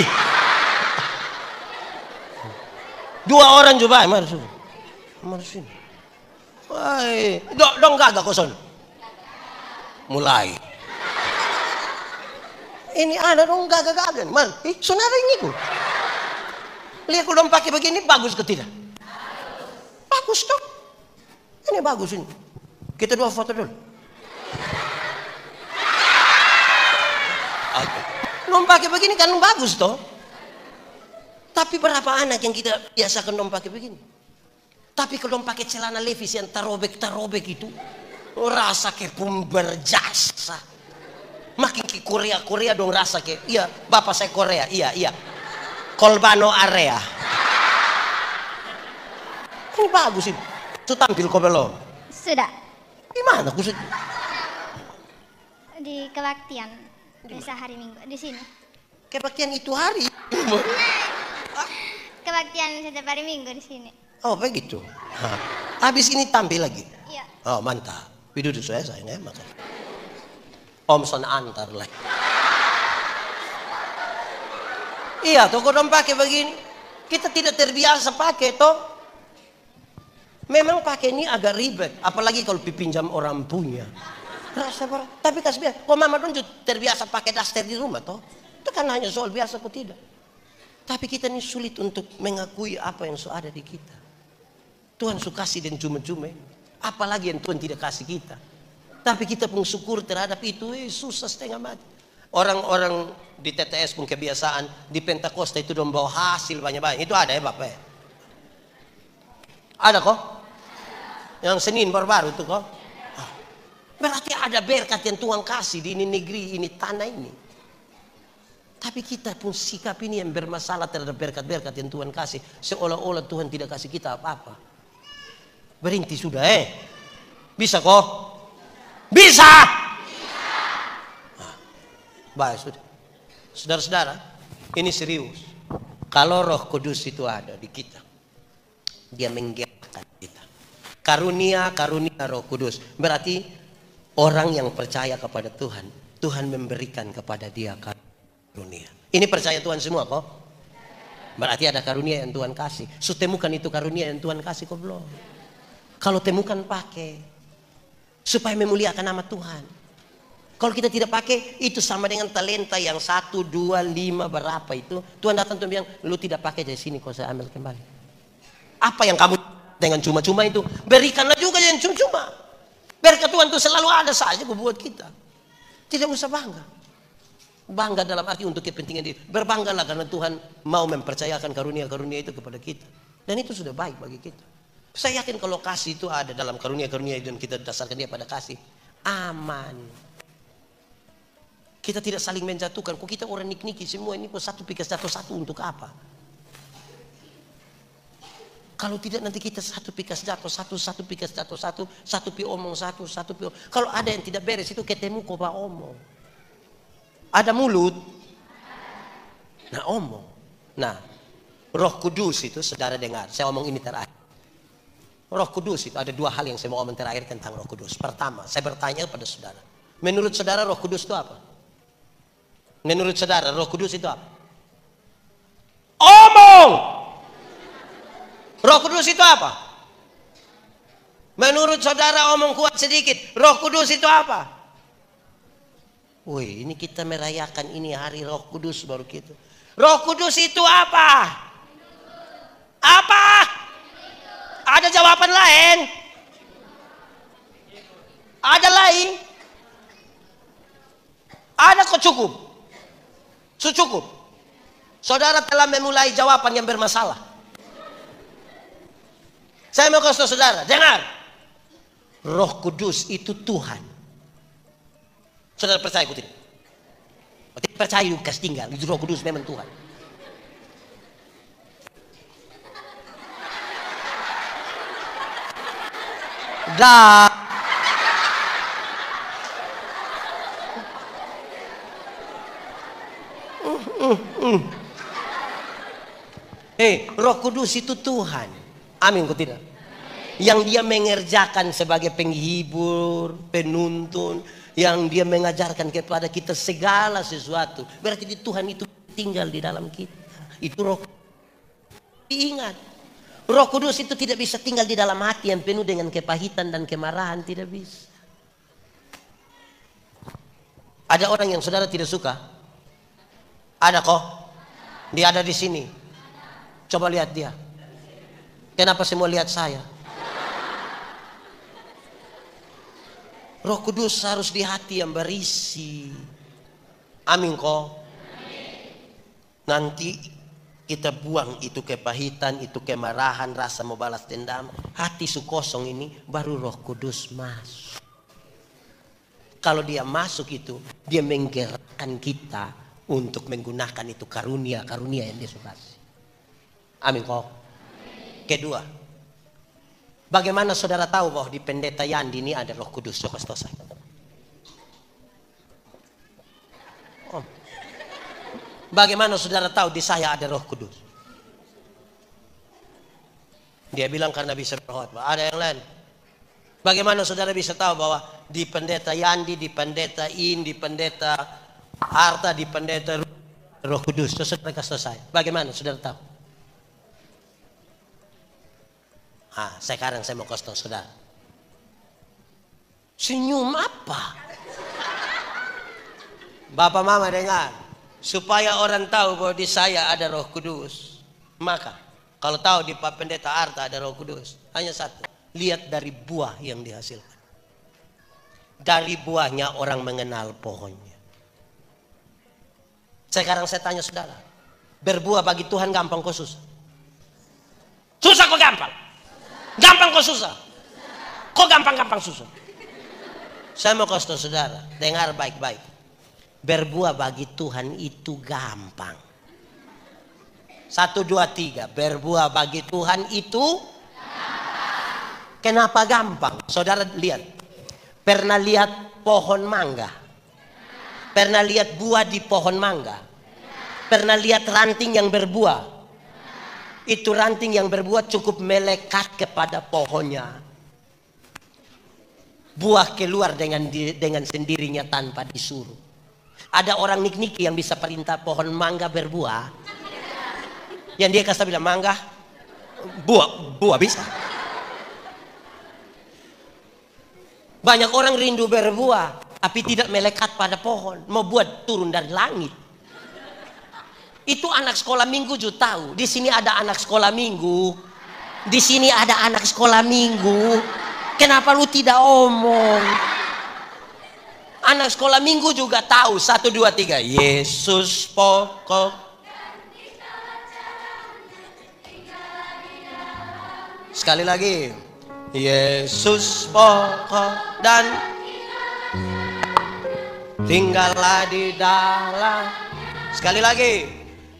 Dua orang coba, mari sini. Mari sini. Woi, dong gagak koson. Mulai. Ini ada dong gagak-gagak. Mal, saudara ini ku. Lihat aku dong pakai begini bagus ke tidak? Bagus dong. Ini bagus ini. Kita dua foto dulu. Dong pakai begini kan bagus toh. Tapi berapa anak yang kita biasakan dong pakai begini? Tapi kalau dong pakai celana levis yang tarobek itu, rasa kayak pun berjasa. Makin ke Korea dong rasa kayak, iya bapak saya Korea, iya. Kolbano area. Ini bagus ini. Itu tampil kau belum? Sudah. Gimana aku di kebaktian biasa hari Minggu di sini. Kebaktian itu hari? Kebaktian setiap hari Minggu di sini. Oh begitu. Habis ini tampil lagi. Iya. Oh mantap. Duduk saya sayang makan. Om son antar lah. Iya toh kau dong pakai begini. Kita tidak terbiasa pakai toh. Memang pakai ini agak ribet. Apalagi kalau dipinjam orang punya. Rasa berat. Tapi kasih biasa. Kok mama dong terbiasa pakai daster di rumah toh. Itu kan hanya soal biasa kok tidak. Tapi kita ini sulit untuk mengakui apa yang sudah ada di kita. Tuhan suka kasih dan cuma-cuma. Apalagi yang Tuhan tidak kasih kita. Tapi kita pun syukur terhadap itu. Susah setengah mati. Orang-orang di TTS pun kebiasaan. Di Pentakosta itu dong bawa hasil banyak-banyak. Itu ada ya Bapak ya? Ada kok? Yang Senin baru-baru itu kok? Berarti ada berkat yang Tuhan kasih di ini negeri, ini tanah ini. Tapi kita pun sikap ini yang bermasalah terhadap berkat-berkat yang Tuhan kasih. Seolah-olah Tuhan tidak kasih kita apa-apa. Berhenti sudah Bisa kok? Bisa! Baik sudah. Saudara-saudara, ini serius. Kalau Roh Kudus itu ada di kita, dia menggerakkan kita. Karunia Roh Kudus. Berarti orang yang percaya kepada Tuhan, Tuhan memberikan kepada dia karunia. Ini percaya Tuhan semua kok? Berarti ada karunia yang Tuhan kasih. Temukan itu karunia yang Tuhan kasih kok belum? Kalau temukan pakai. Supaya memuliakan nama Tuhan. Kalau kita tidak pakai, itu sama dengan talenta yang 1, 2, 5 berapa itu. Tuhan datang dan bilang, lu tidak pakai dari sini kok saya ambil kembali. Apa yang kamu dengan cuma-cuma itu? Berikanlah juga yang cuma-cuma. Berkat Tuhan itu selalu ada saja buat kita. Tidak usah bangga. Bangga dalam arti untuk kepentingan diri. Berbanggalah karena Tuhan mau mempercayakan karunia-karunia itu kepada kita. Dan itu sudah baik bagi kita. Saya yakin kalau kasih itu ada dalam karunia-karunia dan kita dasarkan dia pada kasih. Aman. Kita tidak saling menjatuhkan. Kok kita orang nik-niki semua ini kok satu pikas jatuh satu untuk apa? Kalau tidak nanti kita satu pikas jatuh satu pikas jatuh satu pi omong satu pi omong. Kalau ada yang tidak beres itu ketemu kok pak omong. Ada mulut. Nah omong. Nah Roh Kudus itu saudara dengar. Saya omong ini terakhir. Roh Kudus itu ada dua hal yang saya mau omong terakhir tentang Roh Kudus. Pertama, saya bertanya kepada saudara. Menurut saudara Roh Kudus itu apa? Menurut saudara Roh Kudus itu apa? Omong! Roh Kudus itu apa? Menurut saudara omong kuat sedikit. Roh Kudus itu apa? Wih, ini kita merayakan ini hari Roh Kudus baru gitu. Roh Kudus itu apa? Apa? Ada jawaban lain? Ada lain? Ada kok cukup? Cukup. Saudara telah memulai jawaban yang bermasalah. Saya mau kasih saudara, dengar. Roh Kudus itu Tuhan. Saudara percaya tidak? Tidak percaya Lukas tinggal. Itu Roh Kudus memang Tuhan. Dah. Roh Kudus itu Tuhan. Amin kok tidak? Yang dia mengerjakan sebagai penghibur, penuntun, yang dia mengajarkan kepada kita segala sesuatu. Berarti Tuhan itu tinggal di dalam kita. Itu Roh. Ingat, Roh Kudus itu tidak bisa tinggal di dalam hati yang penuh dengan kepahitan dan kemarahan, tidak bisa. Ada orang yang saudara tidak suka? Ada kok? Dia ada di sini. Coba lihat dia. Kenapa semua lihat saya? Roh Kudus harus di hati yang berisi. Amin kok. Nanti kita buang itu kepahitan, itu kemarahan, rasa mau balas dendam. Hati su kosong ini baru Roh Kudus masuk. Kalau dia masuk itu, dia menggerakkan kita untuk menggunakan itu karunia-karunia yang dia suka. Amin kok. Kedua, bagaimana saudara tahu bahwa di pendeta Yandi ini ada Roh Kudus? Bagaimana saudara tahu di saya ada Roh Kudus? Dia bilang karena bisa berkhotbah. Ada yang lain? Bagaimana saudara bisa tahu bahwa di pendeta Yandi, di pendeta di pendeta Harta, di pendeta Roh Kudus? Saudara kasih saya. Bagaimana saudara tahu? Sekarang saya mau kasih tahu saudara. Senyum apa? Bapak mama dengar. Supaya orang tahu bahwa di saya ada Roh Kudus. Maka kalau tahu di Pak Pendeta Arta ada Roh Kudus, hanya satu. Lihat dari buah yang dihasilkan. Dari buahnya orang mengenal pohonnya. Sekarang saya tanya saudara. Berbuah bagi Tuhan gampang kok susah? Susah kok gampang? Gampang kok susah? Kok gampang-gampang susah? Saya mau kasih tahu saudara. Dengar baik-baik. Berbuah bagi Tuhan itu gampang. 1, 2, 3. Berbuah bagi Tuhan itu gampang. Kenapa gampang? Saudara lihat. Pernah lihat pohon mangga? Pernah lihat buah di pohon mangga? Pernah lihat ranting yang berbuah? Itu ranting yang berbuah cukup melekat kepada pohonnya. Buah keluar dengan sendirinya tanpa disuruh. Ada orang nik-niki yang bisa perintah pohon mangga berbuah. Yang dia kasih bilang mangga, buah bisa. Banyak orang rindu berbuah, tapi tidak melekat pada pohon. Mau buat turun dari langit. Itu anak sekolah minggu juga tahu. Di sini ada anak sekolah minggu. Di sini ada anak sekolah minggu. Kenapa lu tidak omong? Anak sekolah minggu juga tahu. 1, 2, 3. Yesus pokok. Sekali lagi. Yesus pokok dan tinggallah di dalam. Sekali lagi.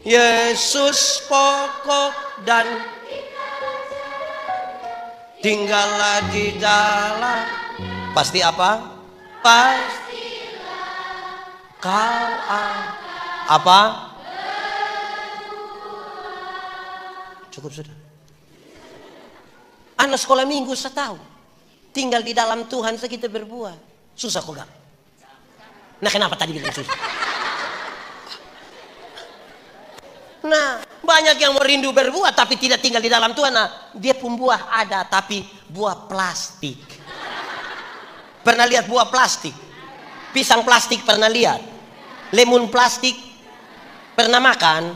Yesus pokok dan tinggallah di dalam. Pasti apa? Pasti kau apa? Cukup sudah. Anak sekolah minggu saya tahu. Tinggal di dalam Tuhan kita berbuat. Susah kok gak? Nah kenapa tadi bilang susah? Nah banyak yang mau rindu berbuah tapi tidak tinggal di dalam Tuhan. Nah dia pun buah ada tapi buah plastik. Pernah lihat buah plastik? Pisang plastik pernah lihat? Lemon plastik pernah makan?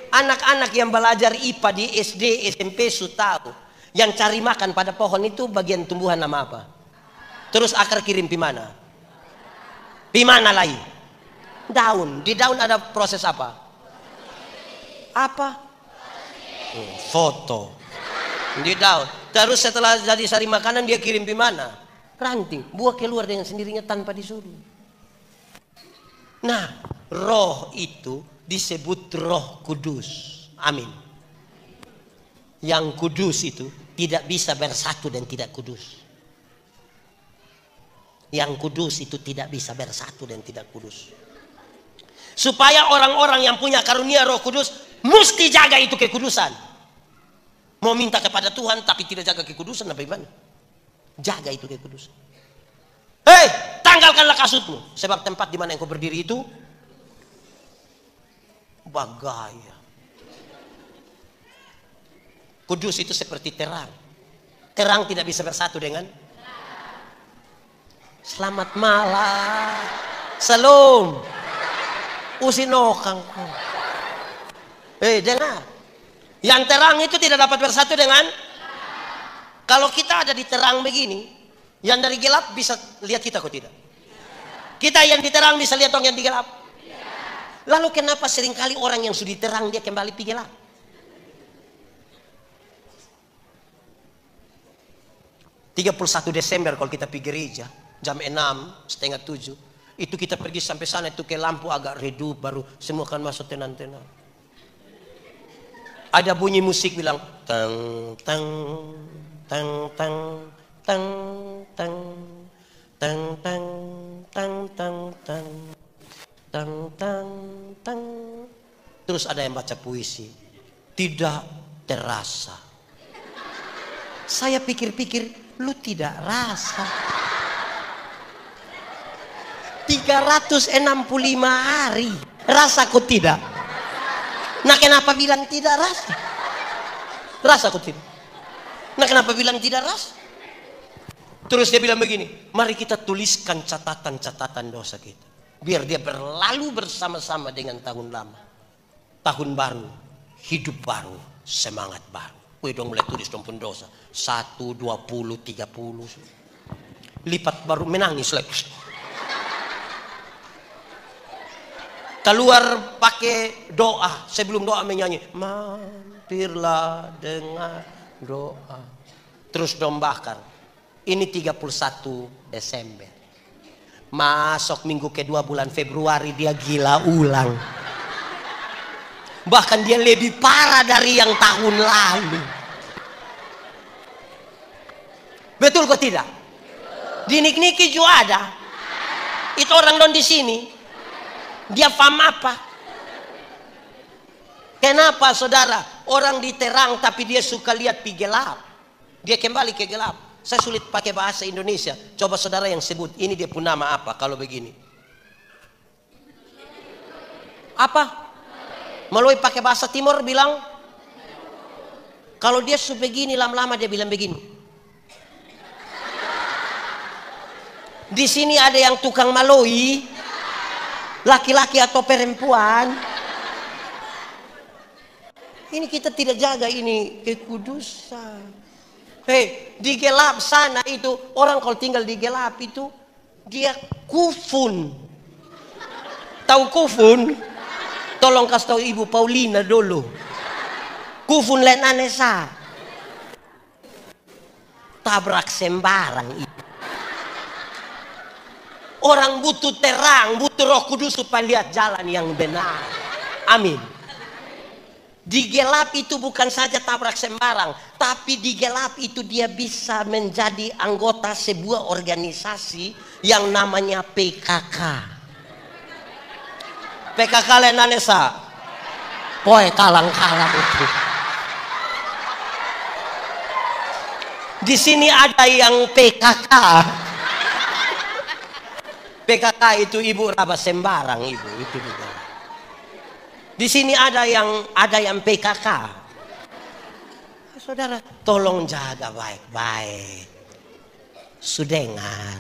Anak-anak yang belajar IPA di SD, SMP tahu. Yang cari makan pada pohon itu bagian tumbuhan nama apa? Terus akar kirim pimana? Pimana lagi? Daun. Di daun ada proses apa? Apa? Foto. Di daun. Terus setelah jadi sari makanan dia kirim pimana? Ranting. Buah keluar dengan sendirinya tanpa disuruh. Nah, roh itu disebut Roh Kudus. Amin. Yang kudus itu tidak bisa bersatu dan tidak kudus. Yang kudus itu tidak bisa bersatu dan tidak kudus. Supaya orang-orang yang punya karunia Roh Kudus mesti jaga itu kekudusan. Mau minta kepada Tuhan tapi tidak jaga kekudusan, apa gimana? Jaga itu kekudusan. Tanggalkanlah kasutmu, sebab tempat di mana engkau berdiri itu bagaya. Kudus itu seperti terang. Terang tidak bisa bersatu dengan selamat malam. Salam. Usinokang. Dengar. Yang terang itu tidak dapat bersatu dengan. Kalau kita ada di terang begini, yang dari gelap bisa lihat kita kok tidak? Kita yang di terang bisa lihat orang yang di gelap. Lalu kenapa seringkali orang yang sudah terang dia kembali pergi gelap? (31 Desember kalau kita pergi gereja jam 6:30 itu kita pergi sampai sana itu ke lampu agak redup baru semua akan masuk tenang-tenang. Ada bunyi musik bilang tang tang tang tang tang tang tang tang tang tang tang tang tang tang. Terus ada yang baca puisi. Tidak terasa. Saya pikir-pikir, lu tidak rasa. 365 hari rasa kok tidak? Nah kenapa bilang tidak rasa? Rasa kok tidak? Nah kenapa bilang tidak rasa? Terus dia bilang begini, mari kita tuliskan catatan-catatan dosa kita, biar dia berlalu bersama-sama dengan tahun lama. Tahun baru, hidup baru, semangat baru. Wih dong mulai tulis dong pun dosa 1, 20, 30 lipat baru menangis lagi. Keluar pakai doa, sebelum doa menyanyi mampirlah dengan doa. Terus dom bakar. Ini 31 Desember. Masuk minggu kedua bulan Februari dia gila ulang. Bahkan dia lebih parah dari yang tahun lalu. Betul kok tidak? Di Niki juga ada. Itu orang don di sini. Dia paham apa? Kenapa saudara? Orang diterang tapi dia suka lihat pi gelap. Dia kembali ke gelap. Saya sulit pakai bahasa Indonesia. Coba saudara yang sebut. Ini dia pun nama apa kalau begini? Apa? Melalui pakai bahasa Timur bilang. Kalau dia begini lama-lama dia bilang begini. Di sini ada yang tukang maloi. Laki-laki atau perempuan. Ini kita tidak jaga ini kekudusan. Di gelap sana itu orang kalau tinggal di gelap itu dia kufun. Tahu kufun? Tolong kasih tahu Ibu Paulina dulu. Kufun lain anesa. Tabrak sembarang itu. Orang butuh terang, butuh Roh Kudus supaya lihat jalan yang benar. Amin. Di gelap itu bukan saja tabrak sembarang, tapi di gelap itu dia bisa menjadi anggota sebuah organisasi yang namanya PKK. PKK lenanesa. Poe kalang-kalang itu. Di sini ada yang PKK. PKK itu ibu raba sembarang ibu itu juga. Di sini ada yang PKK. Saudara, tolong jaga baik-baik. Sudengar.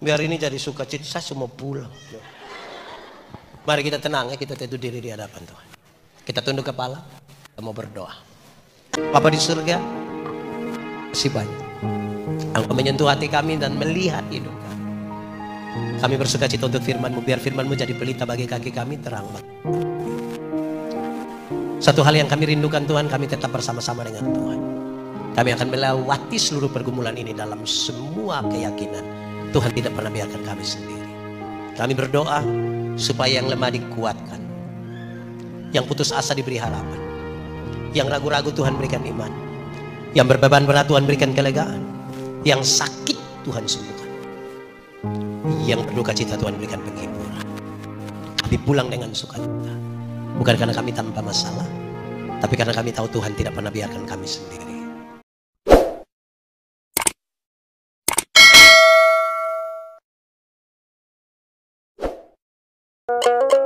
Biar ini jadi sukacita, saya semua pulang. Mari kita tenang ya, kita teduh diri di hadapan Tuhan. Kita tunduk kepala, kita mau berdoa. Bapa di surga, kasih banyak. Engkau menyentuh hati kami dan melihat hidup kami. Kami bersuka cita untuk firman-Mu, biar firman-Mu jadi pelita bagi kaki kami, terang. Satu hal yang kami rindukan Tuhan, kami tetap bersama-sama dengan Tuhan. Kami akan melewati seluruh pergumulan ini dalam semua keyakinan. Tuhan tidak pernah biarkan kami sendiri. Kami berdoa supaya yang lemah dikuatkan, yang putus asa diberi harapan, yang ragu-ragu Tuhan berikan iman, yang berbeban berat Tuhan berikan kelegaan, yang sakit Tuhan sembuhkan, yang berduka cita Tuhan berikan penghiburan. Kami pulang dengan sukacita, bukan karena kami tanpa masalah, tapi karena kami tahu Tuhan tidak pernah biarkan kami sendiri. Thank you.